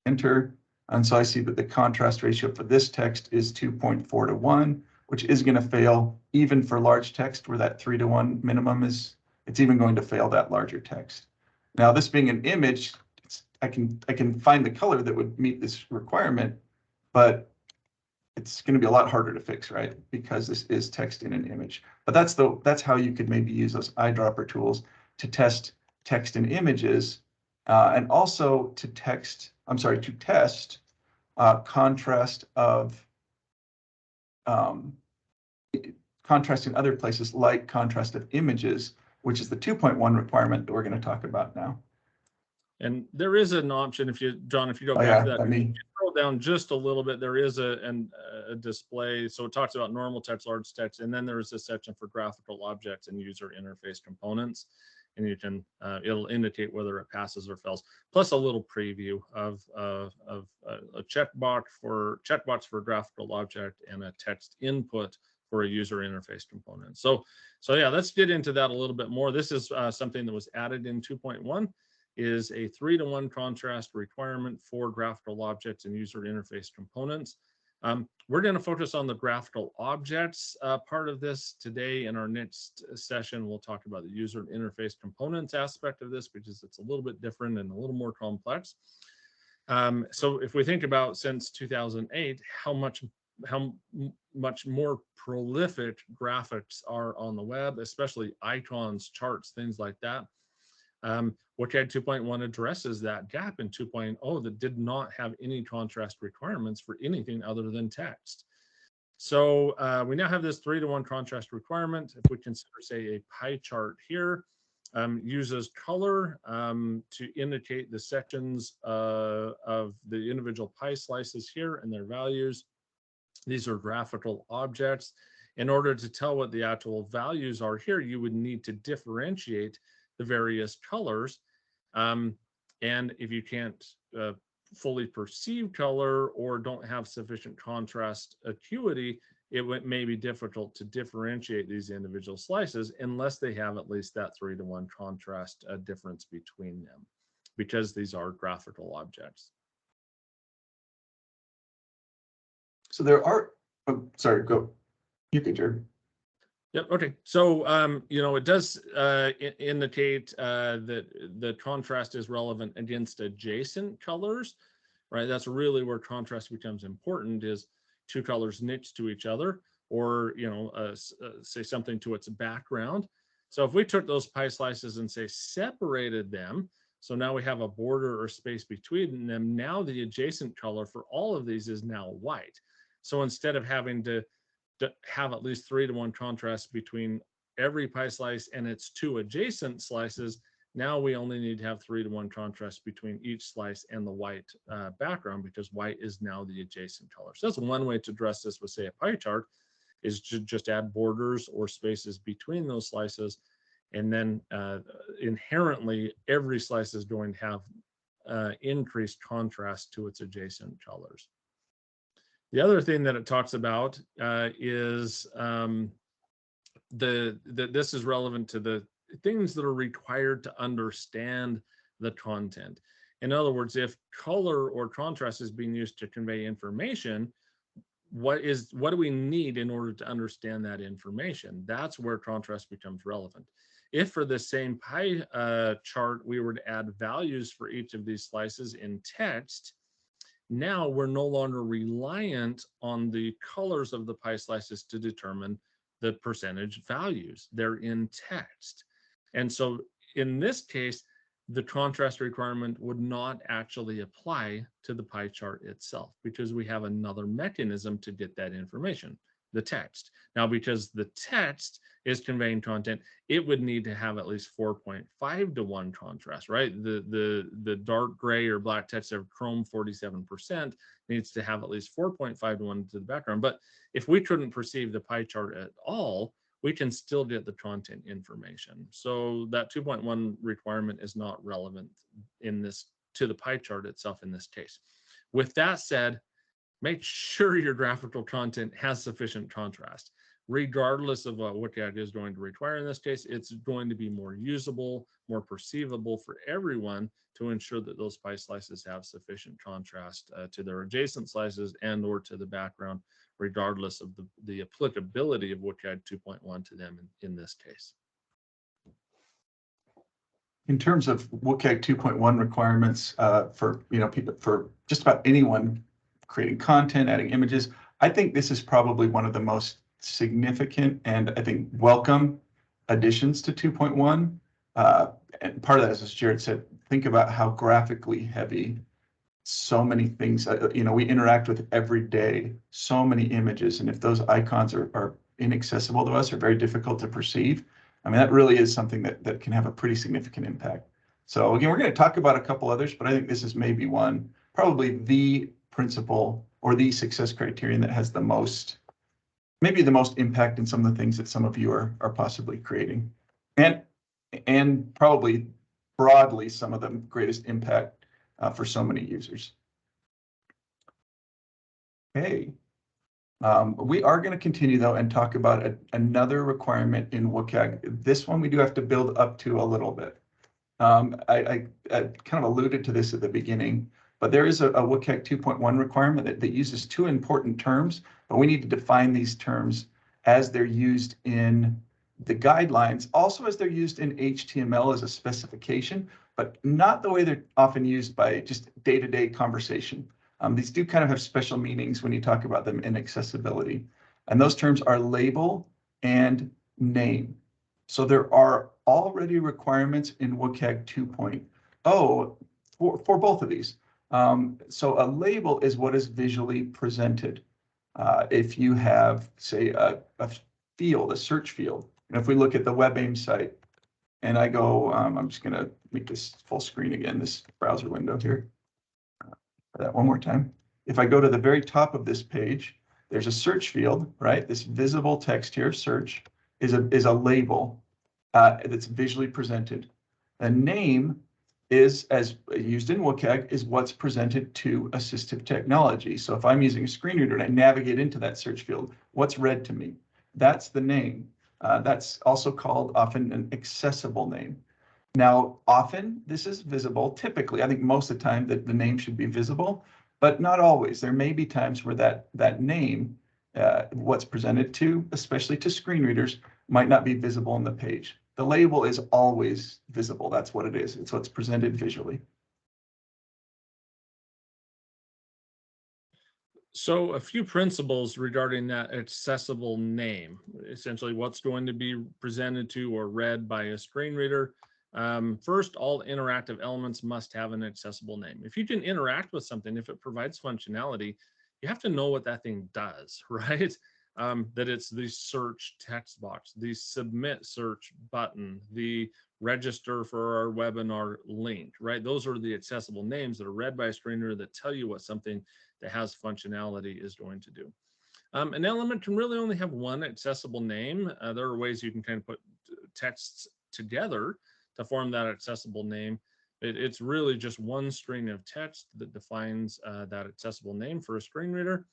Enter. And so I see that the contrast ratio for this text is 2.4 to 1, which is going to fail even for large text where that 3 to 1 minimum is. It's even going to fail that larger text. Now, this being an image, I can find the color that would meet this requirement, but it's going to be a lot harder to fix, right? Because this is text in an image. But that's how you could maybe use those eyedropper tools to test text in images, and also to test contrast in other places like contrast of images, which is the 2.1 requirement that we're going to talk about now. And there is an option John, if you go back to that, you scroll down just a little bit, there is a display. So it talks about normal text, large text, and then there's a section for graphical objects and user interface components. And you can, it'll indicate whether it passes or fails, plus a little preview of a checkbox for graphical object and a text input for a user interface component. So yeah, let's get into that a little bit more. This is something that was added in 2.1. is a 3 to 1 contrast requirement for graphical objects and user interface components. We're going to focus on the graphical objects part of this today. In our next session, we'll talk about the user interface components aspect of this, because it's a little bit different and a little more complex. So if we think about since 2008, how much much more prolific graphics are on the web, especially icons, charts, things like that. WCAG 2.1 addresses that gap in 2.0 that did not have any contrast requirements for anything other than text. So we now have this 3:1 contrast requirement. If we consider, say, a pie chart here, uses color to indicate the sections of the individual pie slices here and their values. These are graphical objects. In order to tell what the actual values are here, you would need to differentiate the various colors. And if you can't fully perceive color or don't have sufficient contrast acuity, it may be difficult to differentiate these individual slices unless they have at least that 3:1 contrast difference between them, because these are graphical objects. So there are, oh, sorry, go. You could, Jared. Yep. Okay. So, you know, it does indicate that the contrast is relevant against adjacent colors, right? That's really where contrast becomes important, is two colors next to each other, or, you know, say something to its background. So if we took those pie slices and, say, separated them, so now we have a border or space between them, now the adjacent color for all of these is now white. So instead of having to have at least 3:1 contrast between every pie slice and its two adjacent slices, now we only need to have 3:1 contrast between each slice and the white background, because white is now the adjacent color. So that's one way to address this with, say, a pie chart, is to just add borders or spaces between those slices. And then inherently, every slice is going to have increased contrast to its adjacent colors. The other thing that it talks about is this is relevant to the things that are required to understand the content. In other words, if color or contrast is being used to convey information, what do we need in order to understand that information? That's where contrast becomes relevant. If for the same pie chart we were to add values for each of these slices in text, now we're no longer reliant on the colors of the pie slices to determine the percentage values. They're in text. And so in this case, the contrast requirement would not actually apply to the pie chart itself, because we have another mechanism to get that information, the text. Now, because the text is conveying content, it would need to have at least 4.5:1 contrast, right? The dark gray or black text of Chrome 47% needs to have at least 4.5:1 to the background. But if we couldn't perceive the pie chart at all, we can still get the content information. So that 2.1 requirement is not relevant in this to the pie chart itself in this case. With that said, make sure your graphical content has sufficient contrast. Regardless of what WCAG is going to require in this case, it's going to be more usable, more perceivable for everyone to ensure that those pie slices have sufficient contrast to their adjacent slices and or to the background, regardless of the applicability of WCAG 2.1 to them in this case. In terms of WCAG 2.1 requirements for, you know, people, for just about anyone creating content, adding images, I think this is probably one of the most significant and I think welcome additions to 2.1. And part of that is, as Jared said, think about how graphically heavy so many things, you know, we interact with every day, so many images. And if those icons are inaccessible to us or very difficult to perceive, I mean, that really is something that can have a pretty significant impact. So again, we're going to talk about a couple others, but I think this is maybe one, probably the principle or the success criterion that has the most, maybe the most impact in some of the things that some of you are possibly creating. And probably broadly some of the greatest impact for so many users. Okay. We are going to continue though and talk about another requirement in WCAG. This one we do have to build up to a little bit. I kind of alluded to this at the beginning, but there is a WCAG 2.1 requirement that uses two important terms, but we need to define these terms as they're used in the guidelines, also as they're used in HTML as a specification, but not the way they're often used by just day-to-day conversation. These do kind of have special meanings when you talk about them in accessibility. And those terms are label and name. So there are already requirements in WCAG 2.0 for both of these. So a label is what is visually presented. If you have, say, a field, a search field, and if we look at the WebAIM site, and I go, I'm just going to make this full screen again, this browser window here. That one more time. If I go to the very top of this page, there's a search field, right? This visible text here, search, is a label that's visually presented. A name is, as used in WCAG, is what's presented to assistive technology. So if I'm using a screen reader and I navigate into that search field, what's read to me? That's the name. That's also called often an accessible name. Now, often this is visible. Typically, I think most of the time that the name should be visible, but not always. There may be times where that name, what's presented to, especially to screen readers, might not be visible on the page. The label is always visible. That's what it is. It's what's presented visually. So a few principles regarding that accessible name, essentially what's going to be presented to or read by a screen reader. First, all interactive elements must have an accessible name. If you can interact with something, if it provides functionality, you have to know what that thing does, right? That it's the search text box, the submit search button, the register for our webinar link, right? Those are the accessible names that are read by a screen reader that tell you what something that has functionality is going to do. An element can really only have one accessible name. There are ways you can kind of put texts together to form that accessible name. It's really just one string of text that defines that accessible name for a screen reader.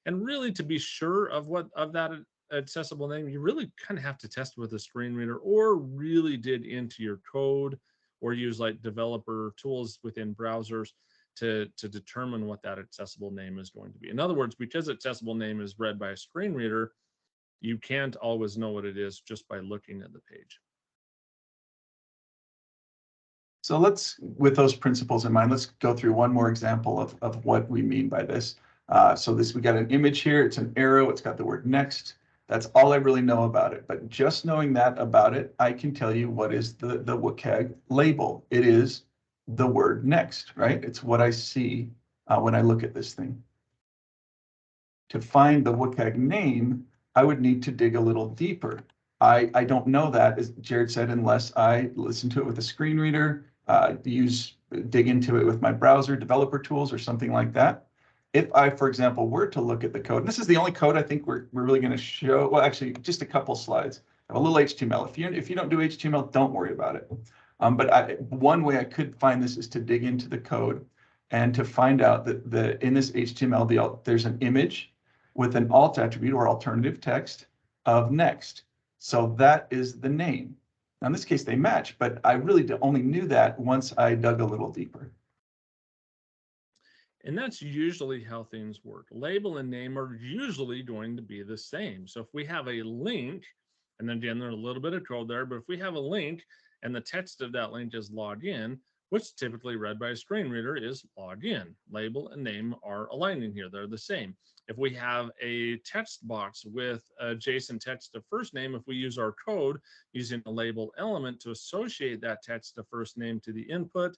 And really, to be sure of that accessible name, you really kind of have to test with a screen reader or really dig into your code or use like developer tools within browsers to determine what that accessible name is going to be. In other words, because accessible name is read by a screen reader, you can't always know what it is just by looking at the page. So let's, with those principles in mind, let's go through one more example of what we mean by this. So we got an image here, it's an arrow, it's got the word next. That's all I really know about it. But just knowing that about it, I can tell you what is the WCAG label. It is the word next, right? It's what I see when I look at this thing. To find the WCAG name, I would need to dig a little deeper. I don't know that, as Jared said, unless I listen to it with a screen reader, dig into it with my browser, developer tools, or something like that. If I, for example, were to look at the code, and this is the only code I think we're really going to show, well, actually, just a couple slides, a little HTML. If you don't do HTML, don't worry about it. But one way I could find this is to dig into the code and to find out that in this HTML, there's an image with an alt attribute or alternative text of next. So that is the name. Now, in this case, they match, but I really only knew that once I dug a little deeper. And that's usually how things work. Label and name are usually going to be the same. So if we have a link, and then again, there's a little bit of code there, but if we have a link and the text of that link is log in, which typically read by a screen reader is log in. Label and name are aligning here. They're the same. If we have a text box with adjacent text to first name, if we use our code using a label element to associate that text to first name to the input,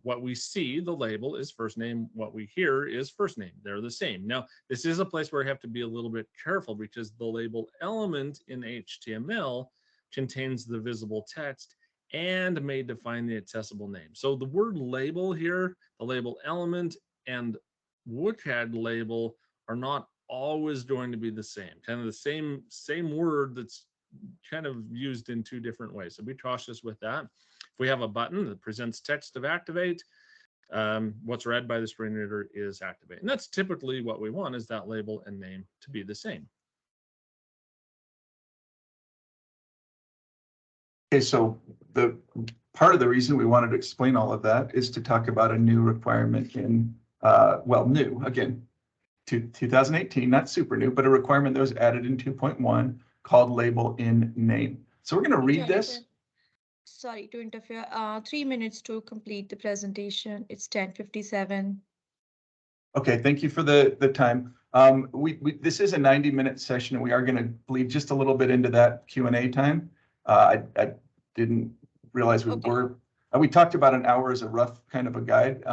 what we see, the label is first name. What we hear is first name. They're the same. Now, this is a place where I have to be a little bit careful because the label element in HTML contains the visible text and may define the accessible name. So the word label here, the label element and WCAG label are not always going to be the same. Kind of the same word that's kind of used in two different ways. So be cautious with that. If we have a button that presents text of activate, what's read by the screen reader is activate. And that's typically what we want, is that label and name to be the same. Okay, so the part of the reason we wanted to explain all of that is to talk about a new requirement in, well, new, again, 2018, not super new, but a requirement that was added in 2.1 called label in name. So we're going to read this. Sorry to interfere. 3 minutes to complete the presentation. It's 10:57. Okay, thank you for the time. This is a 90-minute session, and we are going to bleed just a little bit into that Q&A time. I didn't realize we were. We talked about an hour as a rough kind of a guide.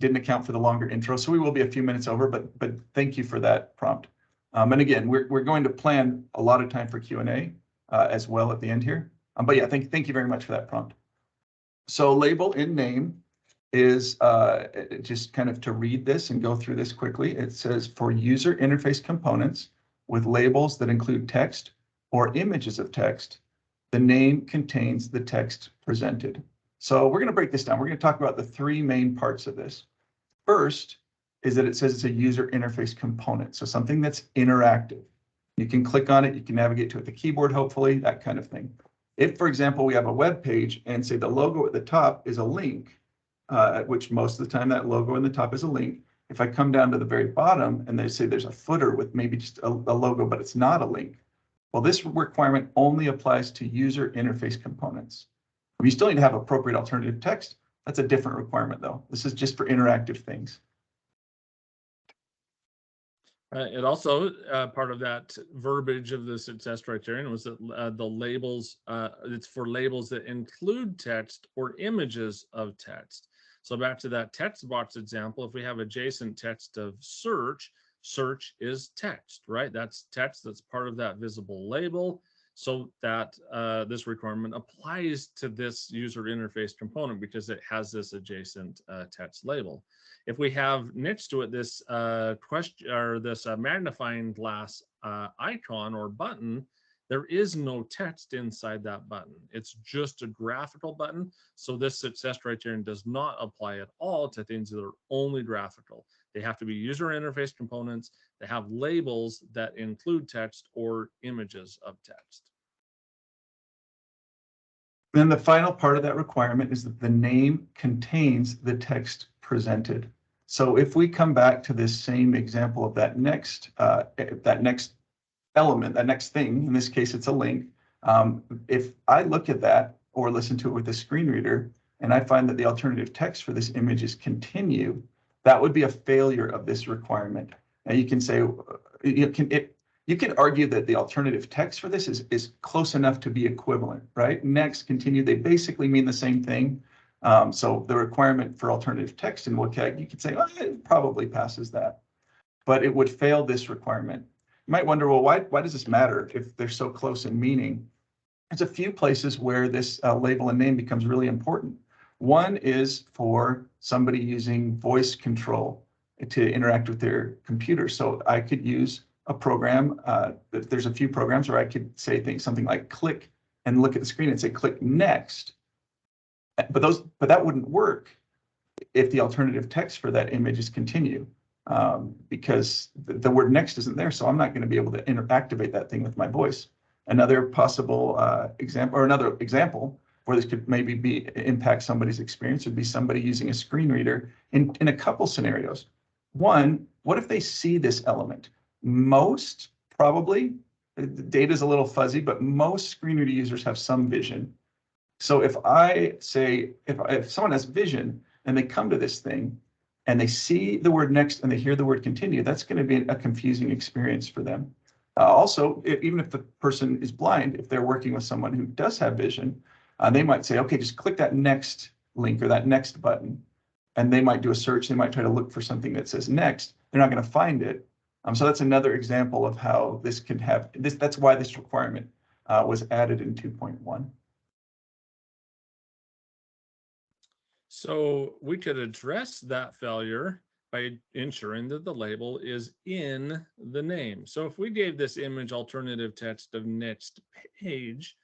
Didn't account for the longer intro, so we will be a few minutes over. But thank you for that prompt. And again, we're going to plan a lot of time for Q&A as well at the end here. But yeah, thank you very much for that prompt. So label in name is just kind of to read this and go through this quickly. It says for user interface components with labels that include text or images of text, the name contains the text presented. So we're going to break this down. We're going to talk about the three main parts of this. First is that it says it's a user interface component, so something that's interactive. You can click on it, you can navigate to it with the keyboard, hopefully, that kind of thing. If, for example, we have a web page and say the logo at the top is a link, which most of the time that logo in the top is a link. If I come down to the very bottom and they say there's a footer with maybe just a logo, but it's not a link. Well, this requirement only applies to user interface components. You still need to have appropriate alternative text. That's a different requirement though. This is just for interactive things. It also, part of that verbiage of the success criterion was that the labels, it's for labels that include text or images of text. So back to that text box example, if we have adjacent text of search, search is text, right? That's text that's part of that visible label. So that this requirement applies to this user interface component because it has this adjacent text label. If we have next to it this question or this magnifying glass icon or button, there is no text inside that button. It's just a graphical button. So this success criterion does not apply at all to things that are only graphical. They have to be user interface components that have labels that include text or images of text. Then the final part of that requirement is that the name contains the text presented. So if we come back to this same example of that next element, that next thing, in this case, it's a link. If I look at that or listen to it with a screen reader, and I find that the alternative text for this image is continue, that would be a failure of this requirement. Now you can say, you can argue that the alternative text for this is close enough to be equivalent, right? Next, continue, they basically mean the same thing. So the requirement for alternative text in WCAG, you could say, oh, it probably passes that, but it would fail this requirement. You might wonder, well, why does this matter if they're so close in meaning? There's a few places where this label and name becomes really important. One is for somebody using voice control to interact with their computer. So I could use a program, there's a few programs where I could say something like click and look at the screen and say click next. But that wouldn't work if the alternative text for that image is continue, because the word next isn't there. So I'm not going to be able to activate that thing with my voice. Another possible example, or another example where this could maybe impact somebody's experience would be somebody using a screen reader in a couple scenarios. One, what if they see this element? Most, probably, the data is a little fuzzy, but most screen reader users have some vision. So if I say, if someone has vision and they come to this thing and they see the word next and they hear the word continue, that's going to be a confusing experience for them. Also, even if the person is blind, if they're working with someone who does have vision, they might say, okay, just click that next link or that next button. And they might do a search. They might try to look for something that says next. They're not going to find it. So that's another example of how this could have this. That's why this requirement was added in 2.1. So we could address that failure by ensuring that the label is in the name. So if we gave this image alternative text of next page,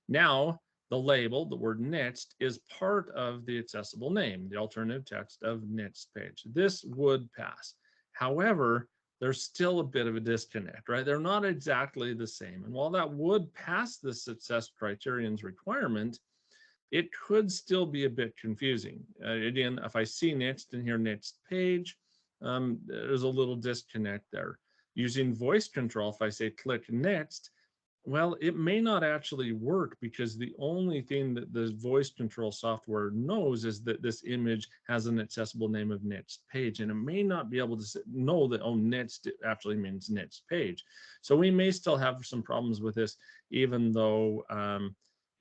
now the label, the word next, is part of the accessible name, the alternative text of next page. This would pass. However, there's still a bit of a disconnect, right? They're not exactly the same. And while that would pass the success criterion's requirement, it could still be a bit confusing. Again, if I see next and hear next page, there's a little disconnect there. Using voice control, if I say click next, Well, it may not actually work because the only thing that the voice control software knows is that this image has an accessible name of next page, and it may not be able to know that, oh, next actually means next page. So we may still have some problems with this, even though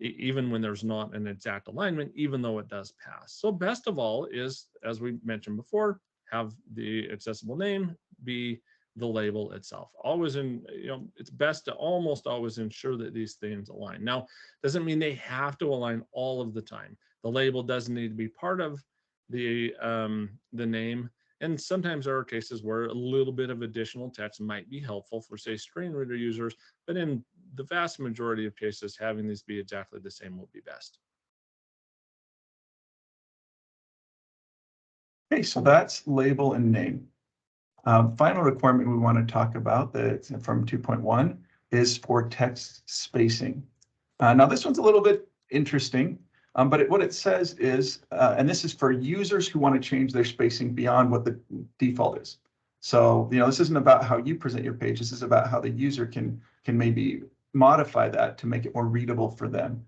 even when there's not an exact alignment, even though it does pass. So best of all is, as we mentioned before, have the accessible name be the label itself. Always it's best to almost always ensure that these things align. Now, doesn't mean they have to align all of the time. The label doesn't need to be part of the name. And sometimes there are cases where a little bit of additional text might be helpful for, say, screen reader users, but in the vast majority of cases, having these be exactly the same will be best. Okay, so that's label and name. Final requirement we want to talk about that's from 2.1 is for text spacing. Now this one's a little bit interesting, but what it says is, and this is for users who want to change their spacing beyond what the default is. So, this isn't about how you present your page. This is about how the user can maybe modify that to make it more readable for them.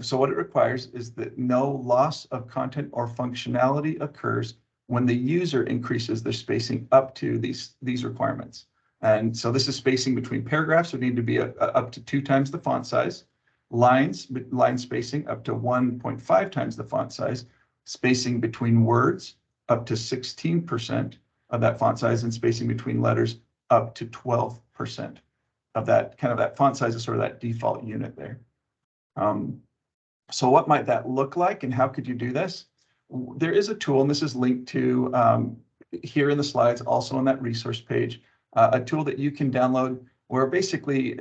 So what it requires is that no loss of content or functionality occurs when the user increases their spacing up to these requirements. And so this is spacing between paragraphs would need to be up to 2 times the font size, line spacing up to 1.5 times the font size, spacing between words up to 16% of that font size, and spacing between letters up to 12% of that. Kind of that font size is sort of that default unit there. So what might that look like, and how could you do this? There is a tool, and this is linked to here in the slides, also on that resource page, a tool that you can download where basically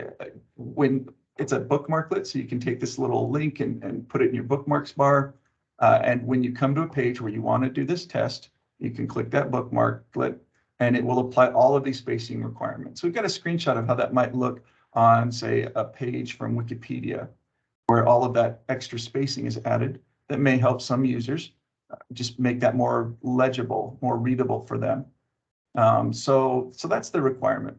when it's a bookmarklet, so you can take this little link and put it in your bookmarks bar. And when you come to a page where you want to do this test, you can click that bookmarklet and it will apply all of these spacing requirements. So we've got a screenshot of how that might look on, say, a page from Wikipedia, where all of that extra spacing is added. That may help some users just make that more legible, more readable for them. So that's the requirement.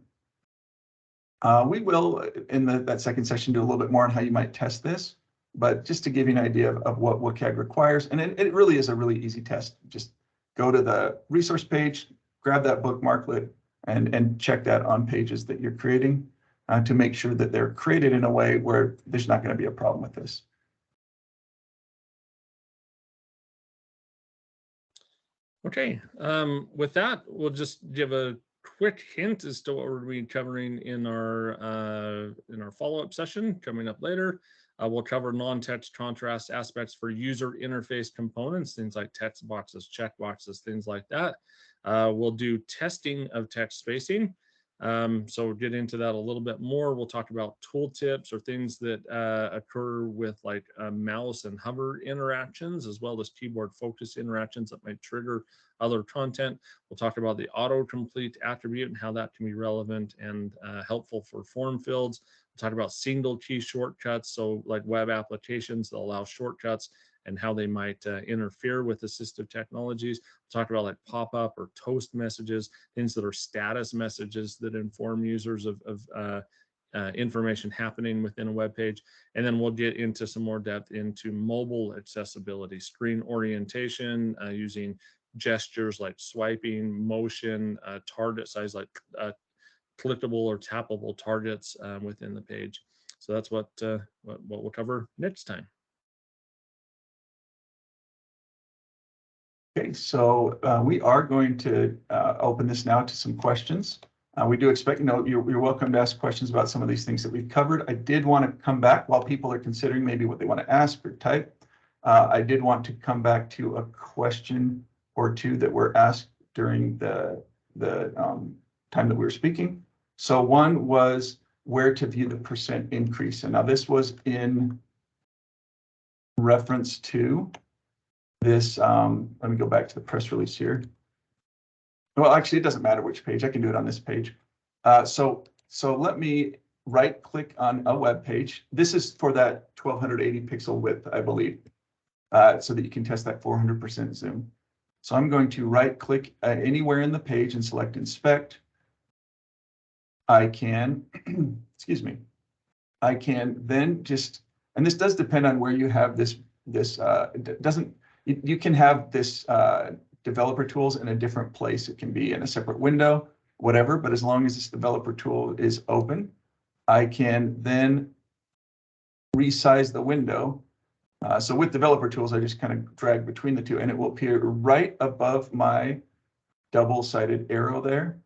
We will, in that second session, do a little bit more on how you might test this, but just to give you an idea of what WCAG requires, and it really is a really easy test. Just go to the resource page, grab that bookmarklet, and check that on pages that you're creating to make sure that they're created in a way where there's not going to be a problem with this. Okay, with that, we'll just give a quick hint as to what we're going to be covering in our follow-up session coming up later. We'll cover non-text contrast aspects for user interface components, things like text boxes, check boxes, things like that. We'll do testing of text spacing. So we'll get into that a little bit more. We'll talk about tooltips or things that occur with like mouse and hover interactions, as well as keyboard focus interactions that might trigger other content. We'll talk about the autocomplete attribute and how that can be relevant and helpful for form fields. We'll talk about single key shortcuts, so like web applications that allow shortcuts and how they might interfere with assistive technologies. We'll talk about like pop-up or toast messages, things that are status messages that inform users of information happening within a web page. And then we'll get into some more depth into mobile accessibility, screen orientation, using gestures like swiping, motion, target size like clickable or tappable targets within the page. So that's what we'll cover next time. Okay, so we are going to open this now to some questions. We do expect, you're welcome to ask questions about some of these things that we've covered. I did want to come back while people are considering maybe what they want to ask or type. I did want to come back to a question or two that were asked during the time that we were speaking. So one was where to view the percent increase. And now this was in reference to this, let me go back to the press release here. Well, actually, it doesn't matter which page. I can do it on this page. So let me right click on a web page. This is for that 1280 pixel width, I believe, so that you can test that 400% zoom. So I'm going to right click anywhere in the page and select inspect. I can, excuse me, I can then just, and this does depend on where you have this, it doesn't, you can have this developer tools in a different place. It can be in a separate window, whatever, but as long as this developer tool is open, I can then resize the window. So with developer tools, I just kind of drag between the two and it will appear right above my double-sided arrow there,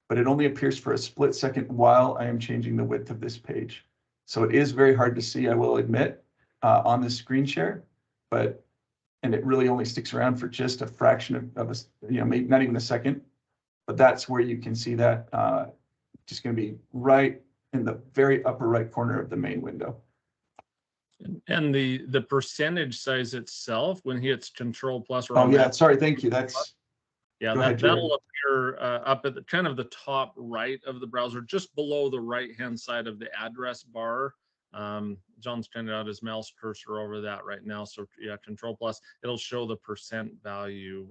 but it only appears for a split second while I am changing the width of this page. So it is very hard to see, I will admit, on the screen share, and it really only sticks around for just a fraction of a, maybe not even a second, but that's where you can see that just going to be right in the very upper right corner of the main window. And the percentage size itself, when he hits Control plus. Oh yeah, sorry, thank you. That's yeah, that'll appear up at the kind of the top right of the browser, just below the right-hand side of the address bar. John's pointed out his mouse cursor over that right now. So yeah, Control plus, it'll show the percent value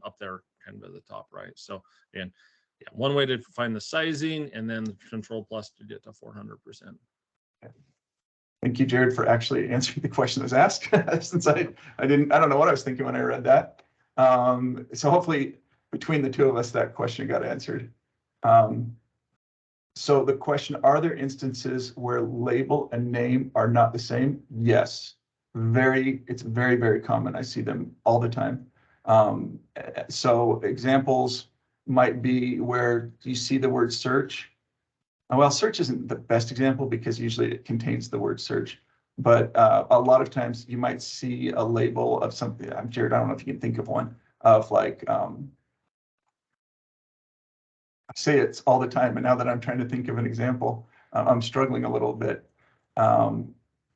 up there, kind of at the top right. So again, yeah, one way to find the sizing, and then Control plus to get to 400%. Thank you, Jared, for actually answering the question that was asked. Since I don't know what I was thinking when I read that. So hopefully between the two of us, that question got answered. So the question, are there instances where label and name are not the same? Yes, it's very, very common. I see them all the time. So examples might be where you see the word search. Well, search isn't the best example because usually it contains the word search, but a lot of times you might see a label of something. Jared, I don't know if you can think of one of like, I say it's all the time, and now that I'm trying to think of an example, I'm struggling a little bit.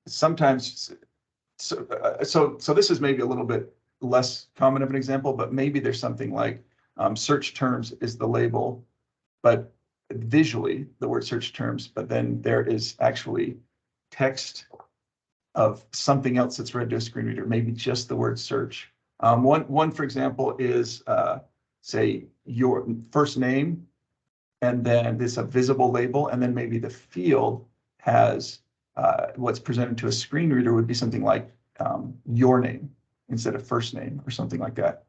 Sometimes, so this is maybe a little bit less common of an example, but maybe there's something like search terms is the label, but visually the word search terms, but then there is actually text of something else that's read to a screen reader, maybe just the word search. One, for example, is say your first name, and then there's a visible label, and then maybe the field has what's presented to a screen reader would be something like your name instead of first name or something like that.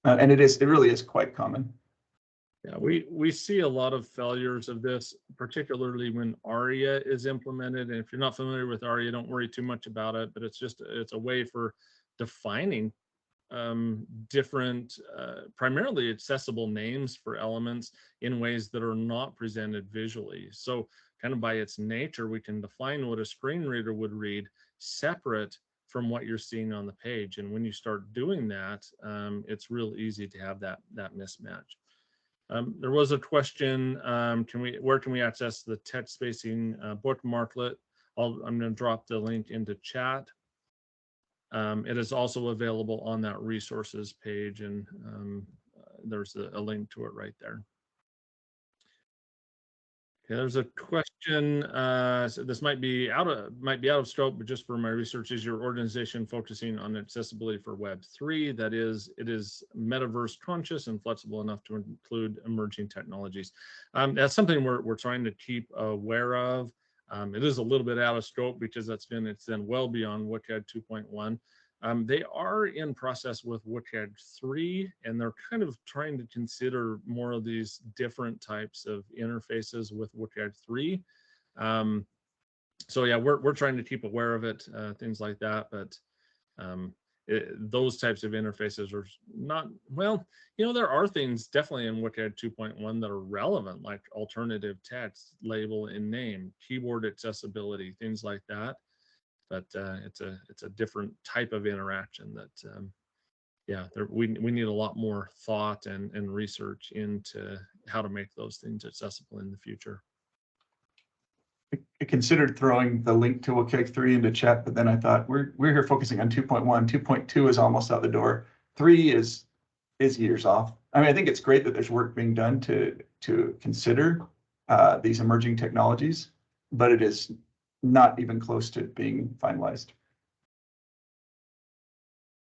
And it really is quite common. Yeah, we see a lot of failures of this, particularly when ARIA is implemented. And if you're not familiar with ARIA, don't worry too much about it, but it's a way for defining different, primarily accessible names for elements in ways that are not presented visually. So kind of by its nature, we can define what a screen reader would read separate from what you're seeing on the page. And when you start doing that, it's real easy to have that mismatch. There was a question, where can we access the text spacing bookmarklet? I'm going to drop the link into chat. It is also available on that resources page, and there's a link to it right there. Okay, there's a question. So this might be out of scope, but just for my research, is your organization focusing on accessibility for Web3? That is, it is metaverse conscious and flexible enough to include emerging technologies. That's something we're trying to keep aware of. It is a little bit out of scope because it's then well beyond WCAG 2.1. They are in process with WCAG 3, and they're kind of trying to consider more of these different types of interfaces with WCAG 3. So yeah, we're trying to keep aware of it, things like that, but those types of interfaces are not, well, there are things definitely in WCAG 2.1 that are relevant, like alternative text, label, and name, keyboard accessibility, things like that. But it's a different type of interaction that, yeah, we need a lot more thought and research into how to make those things accessible in the future. I considered throwing the link to WCAG 3 into chat, but then I thought we're here focusing on 2.1. 2.2 is almost out the door. 3 is years off. I mean, I think it's great that there's work being done to consider these emerging technologies, but it is not even close to being finalized.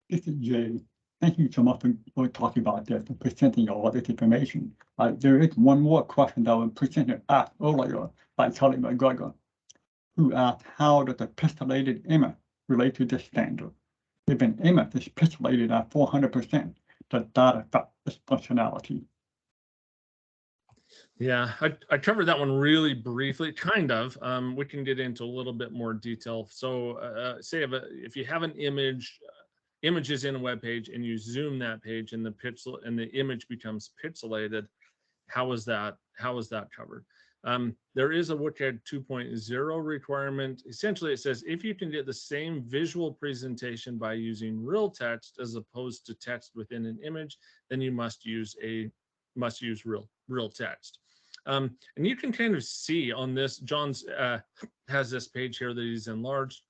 This is Jay. Thank you so much for talking about this and presenting all this information. There is one more question that was presented earlier by Charlie McGregor, who asked how does the pixelated image relate to this standard? If an image is pixelated at 400%, does that affect this functionality? Yeah, I covered that one really briefly, kind of. We can get into a little bit more detail. So say if you have an image, images in a web page and you zoom that page and the image becomes pixelated, how is that covered? There is a WCAG 2.0 requirement. Essentially, it says if you can get the same visual presentation by using real text as opposed to text within an image, then you must use real text. And you can kind of see on this, John's has this page here that he's enlarged.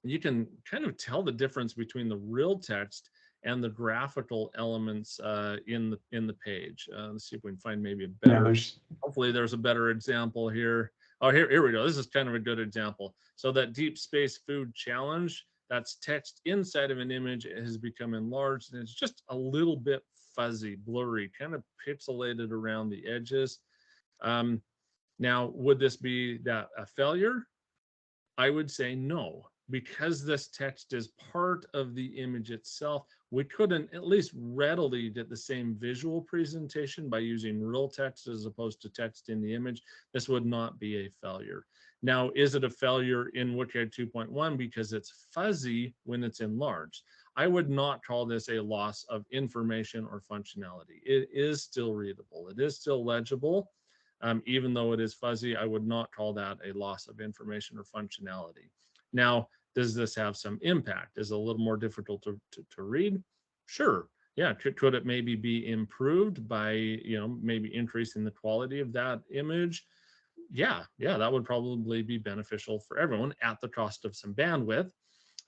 You can kind of tell the difference between the real text and the graphical elements in the page. Let's see if we can find maybe a better. Yeah, hopefully, there's a better example here. Oh, here we go. This is kind of a good example. So that deep space food challenge, that's text inside of an image. It has become enlarged, and it's just a little bit fuzzy, blurry, kind of pixelated around the edges. Now, would this be a failure? I would say no. Because this text is part of the image itself, we couldn't at least readily get the same visual presentation by using real text as opposed to text in the image. This would not be a failure. Now, is it a failure in WCAG 2.1 because it's fuzzy when it's enlarged? I would not call this a loss of information or functionality. It is still readable. It is still legible. Even though it is fuzzy, I would not call that a loss of information or functionality. Now, does this have some impact? Is it a little more difficult to read? Sure. Yeah. Could it maybe be improved by, maybe increasing the quality of that image? Yeah, that would probably be beneficial for everyone at the cost of some bandwidth.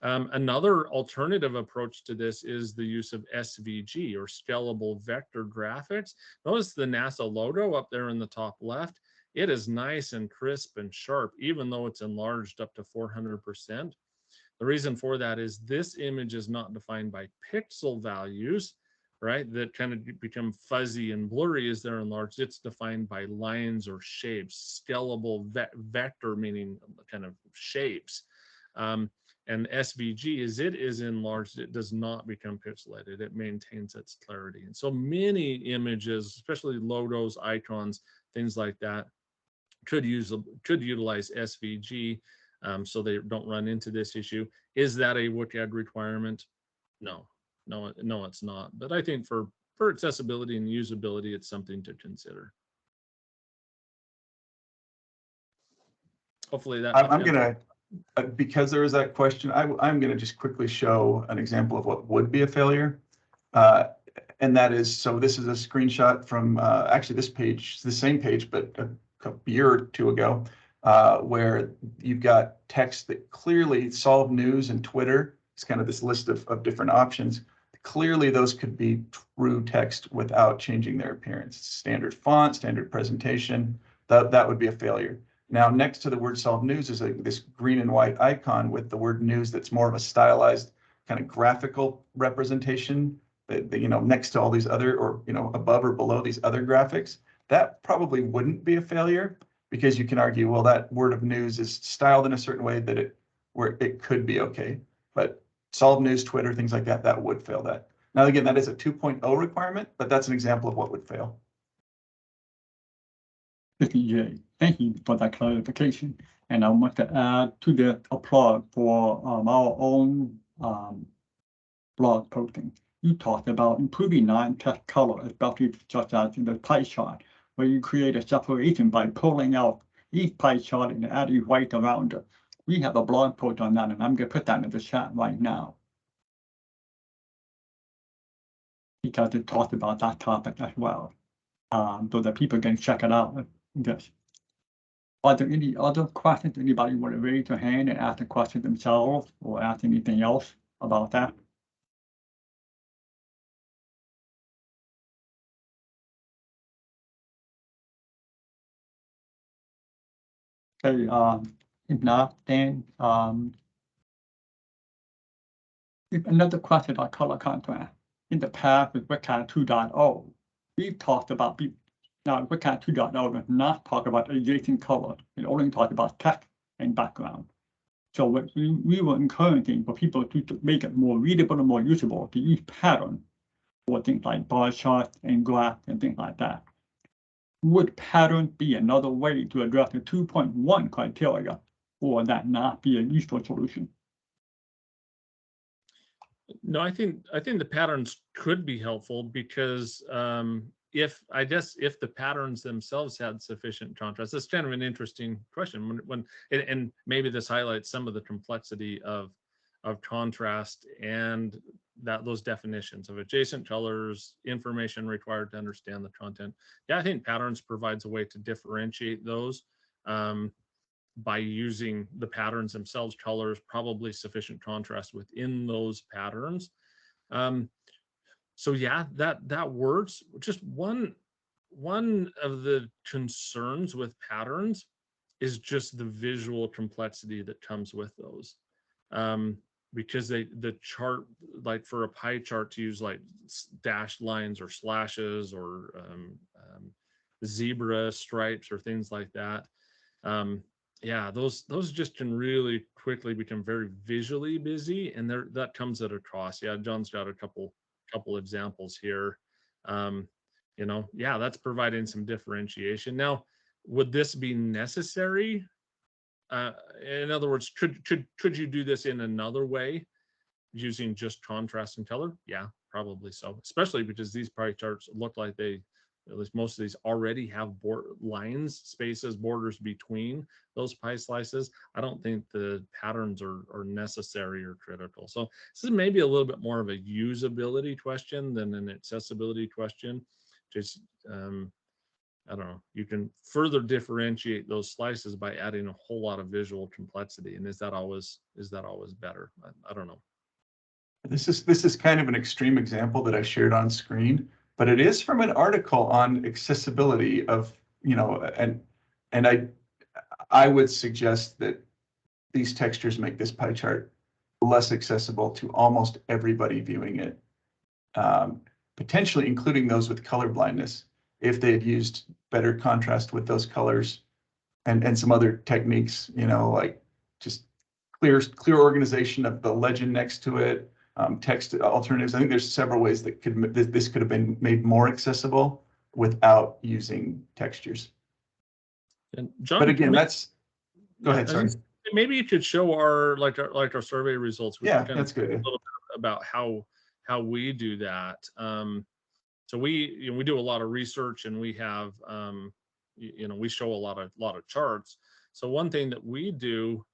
Another alternative approach to this is the use of SVG, or scalable vector graphics. Notice the NASA logo up there in the top left. It is nice and crisp and sharp, even though it's enlarged up to 400%. The reason for that is this image is not defined by pixel values, right? That kind of become fuzzy and blurry as they're enlarged. It's defined by lines or shapes, scalable vector, meaning kind of shapes. And SVG, as it is enlarged, it does not become pixelated. It maintains its clarity. And so many images, especially logos, icons, things like that, could utilize SVG, so they don't run into this issue. Is that a WCAG requirement? No, it's not. But I think for accessibility and usability, it's something to consider. Hopefully that. I'm gonna, because there was that question, I'm gonna just quickly show an example of what would be a failure. And that is, so this is a screenshot from actually this page, the same page, but a year or two ago, where you've got text that clearly Solve News and Twitter. It's kind of this list of different options. Clearly, those could be true text without changing their appearance. Standard font, standard presentation, that would be a failure. Now, next to the word Solve News is this green and white icon with the word news that's more of a stylized kind of graphical representation that next to all these other, or above or below these other graphics. That probably wouldn't be a failure, because you can argue, well, that word of news is styled in a certain way that it could be okay. But Solve News, Twitter, things like that would fail that. Now, again, that is a 2.0 requirement, but that's an example of what would fail. Jay, thank you for that clarification. And I want to add to the applause for our own blog posting. You talked about improving non-text color, especially such as in the pie chart, where you create a separation by pulling out each pie chart and adding white around it. We have a blog post on that, and I'm going to put that in the chat right now, because it talks about that topic as well, so that people can check it out. Yes. Are there any other questions? Anybody want to raise their hand and ask a question themselves, or ask anything else about that? Okay, if not, then if another question about color contrast. in the past with WCAG 2.0, we've talked about now WCAG 2.0 does not talk about adjacent color. It only talks about text and background. So what we were encouraging for people to make it more readable and more usable to use pattern for things like bar charts and graphs and things like that. Would pattern be another way to address the 2.1 criteria, or that not be a useful solution? No, I think the patterns could be helpful because if the patterns themselves had sufficient contrast, that's kind of an interesting question. And maybe this highlights some of the complexity of contrast and those definitions of adjacent colors, information required to understand the content. Yeah, I think patterns provides a way to differentiate those. By using the patterns themselves, colors, probably sufficient contrast within those patterns. So yeah, that works. Just one of the concerns with patterns is just the visual complexity that comes with those. Because the chart, like for a pie chart, to use like dashed lines or slashes or zebra stripes or things like that. Yeah, those just can really quickly become very visually busy, and that comes at a cost. Yeah, John's got a couple examples here. Yeah, that's providing some differentiation. Now, would this be necessary? In other words, could you do this in another way using just contrast and color? Yeah, probably so, especially because these pie charts look like at least most of these already have lines, spaces, borders between those pie slices. I don't think the patterns are necessary or critical. So this is maybe a little bit more of a usability question than an accessibility question. Just, I don't know, you can further differentiate those slices by adding a whole lot of visual complexity. And is that always better? I don't know. This is kind of an extreme example that I shared on screen, but it is from an article on accessibility of, and I would suggest that these textures make this pie chart less accessible to almost everybody viewing it, potentially including those with color blindness, if they had used better contrast with those colors and some other techniques, like just clear organization of the legend next to it. Text alternatives. I think there's several ways that this could have been made more accessible without using textures. And John, but again, go ahead. Sorry. Maybe you could show our survey results. Yeah, that's good. A little bit about how we do that. So we do a lot of research, and we have we show a lot of charts. So one thing that we do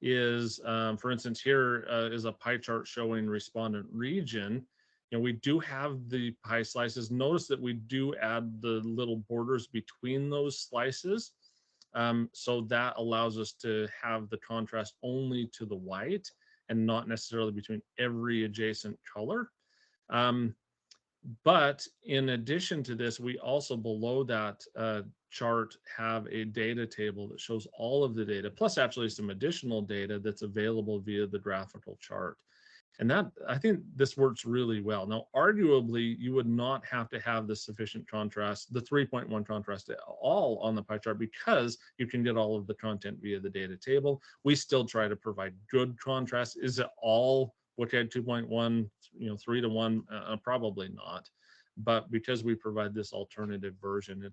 is, for instance, here is a pie chart showing respondent region. We do have the pie slices. Notice that we do add the little borders between those slices. So that allows us to have the contrast only to the white and not necessarily between every adjacent color. But in addition to this, we also below that chart have a data table that shows all of the data, plus actually some additional data that's available via the graphical chart. And that, I think this works really well. Now, arguably, you would not have to have the sufficient contrast, the 3.1 contrast at all on the pie chart, because you can get all of the content via the data table. We still try to provide good contrast. Is it all WCAG 2.1, 3:1? Probably not. But because we provide this alternative version,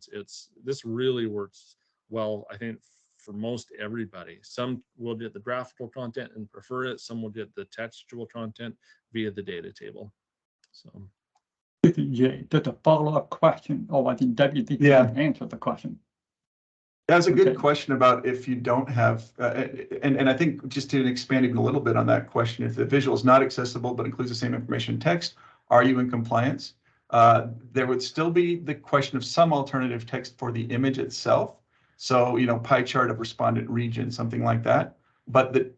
this really works well, I think, for most everybody. Some will get the graphical content and prefer it. Some will get the textual content via the data table. So, Jay, just a follow-up question. Oh, I think Debbie answered the question. That's a good question about if you don't have, and I think just to expand even a little bit on that question, if the visual is not accessible but includes the same information in text, are you in compliance? There would still be the question of some alternative text for the image itself. So, pie chart of respondent region, something like that. But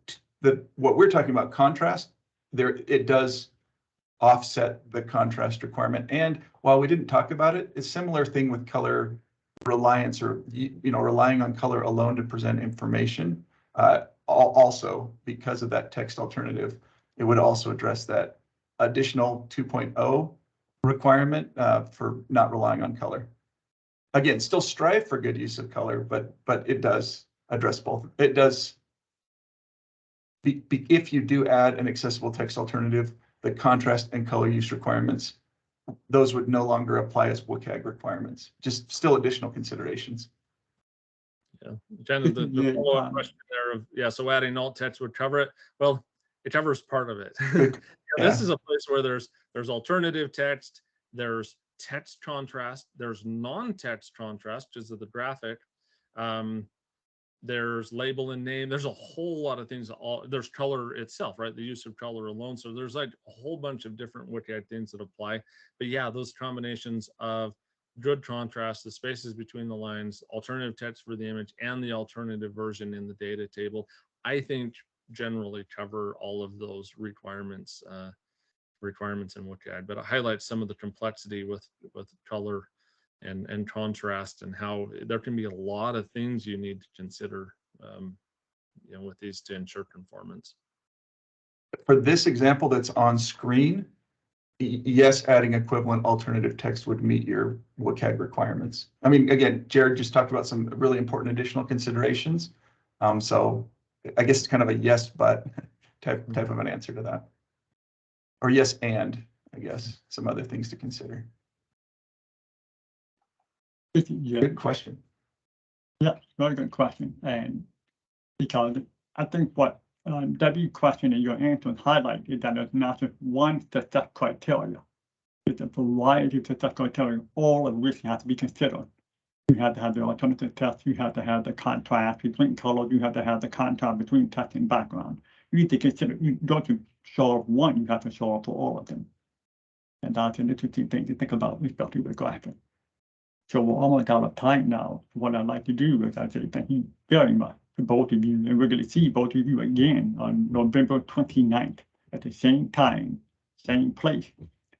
what we're talking about, contrast, it does offset the contrast requirement. And while we didn't talk about it, it's a similar thing with color reliance, or relying on color alone to present information. Also, because of that text alternative, it would also address that additional 2.0 requirement for not relying on color. Again, still strive for good use of color, but it does address both. It does. If you do add an accessible text alternative, the contrast and color use requirements, those would no longer apply as WCAG requirements, just still additional considerations. Yeah, kind of the Yeah, follow-up question there of, yeah, so adding alt text would cover it. Well, it covers part of it. Good. Yeah, this is a place where there's alternative text, there's text contrast, there's non-text contrast, which is the graphic. There's label and name. There's a whole lot of things. There's color itself, right? The use of color alone. So there's like a whole bunch of different WCAG things that apply. But yeah, those combinations of good contrast, the spaces between the lines, alternative text for the image, and the alternative version in the data table, I think generally cover all of those requirements in WCAG. But it highlights some of the complexity with color and contrast, and how there can be a lot of things you need to consider with these to ensure conformance. For this example that's on screen, yes, adding equivalent alternative text would meet your WCAG requirements. I mean, again, Jared just talked about some really important additional considerations. So I guess it's kind of a yes, but type of an answer to that. Or yes, and I guess some other things to consider. Yeah. Good question. Yeah, very good question. And because I think what Debbie's question and your answer highlight is that there's not just one success criteria. It's a variety of success criteria, all of which have to be considered. You have to have the alternative test, you have to have the contrast between color, you have to have the contrast between text and background. You need to consider, you don't just solve one, you have to solve for all of them. And that's an interesting thing to think about, especially with graphics. So we're almost out of time now. What I'd like to do is I say thank you very much to both of you, and we're going to see both of you again on November 29th at the same time, same place,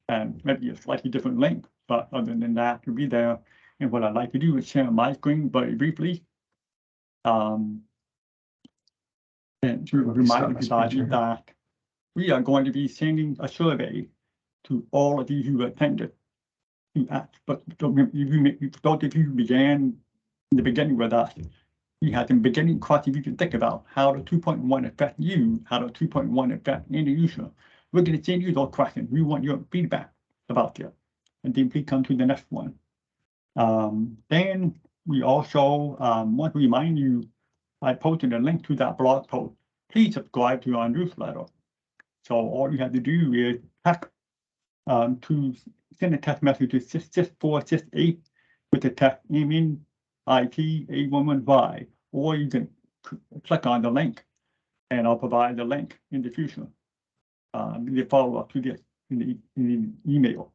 and maybe a slightly different link. But other than that, you'll be there. And what I'd like to do is share my screen very briefly. And to remind everybody that we are going to be sending a survey to all of you who attended. But those of you began in the beginning with us, you had some beginning questions you can think about how the 2.1 affect you, how the 2.1 affect any user. We're going to send you those questions. We want your feedback about it. And then please come to the next one. Then we also want to remind you, I posted a link to that blog post. Please subscribe to our newsletter. So all you have to do is text to send a text message to 66468 with the text MNIT811Y, or you can click on the link and I'll provide the link in the future. The follow up to this in the email.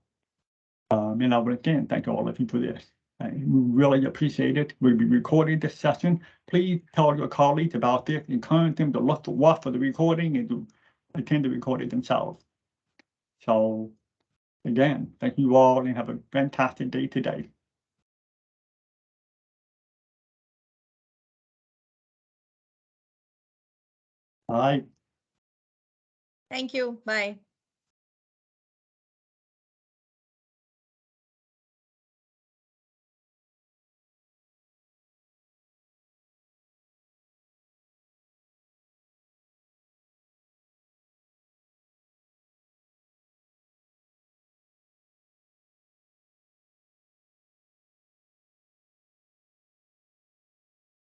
And I would again thank all of you for this. We really appreciate it. We'll be recording this session. Please tell your colleagues about this, encourage them to watch for the recording and to attend the recording themselves. So again, thank you all and have a fantastic day today. Bye. Thank you. Bye.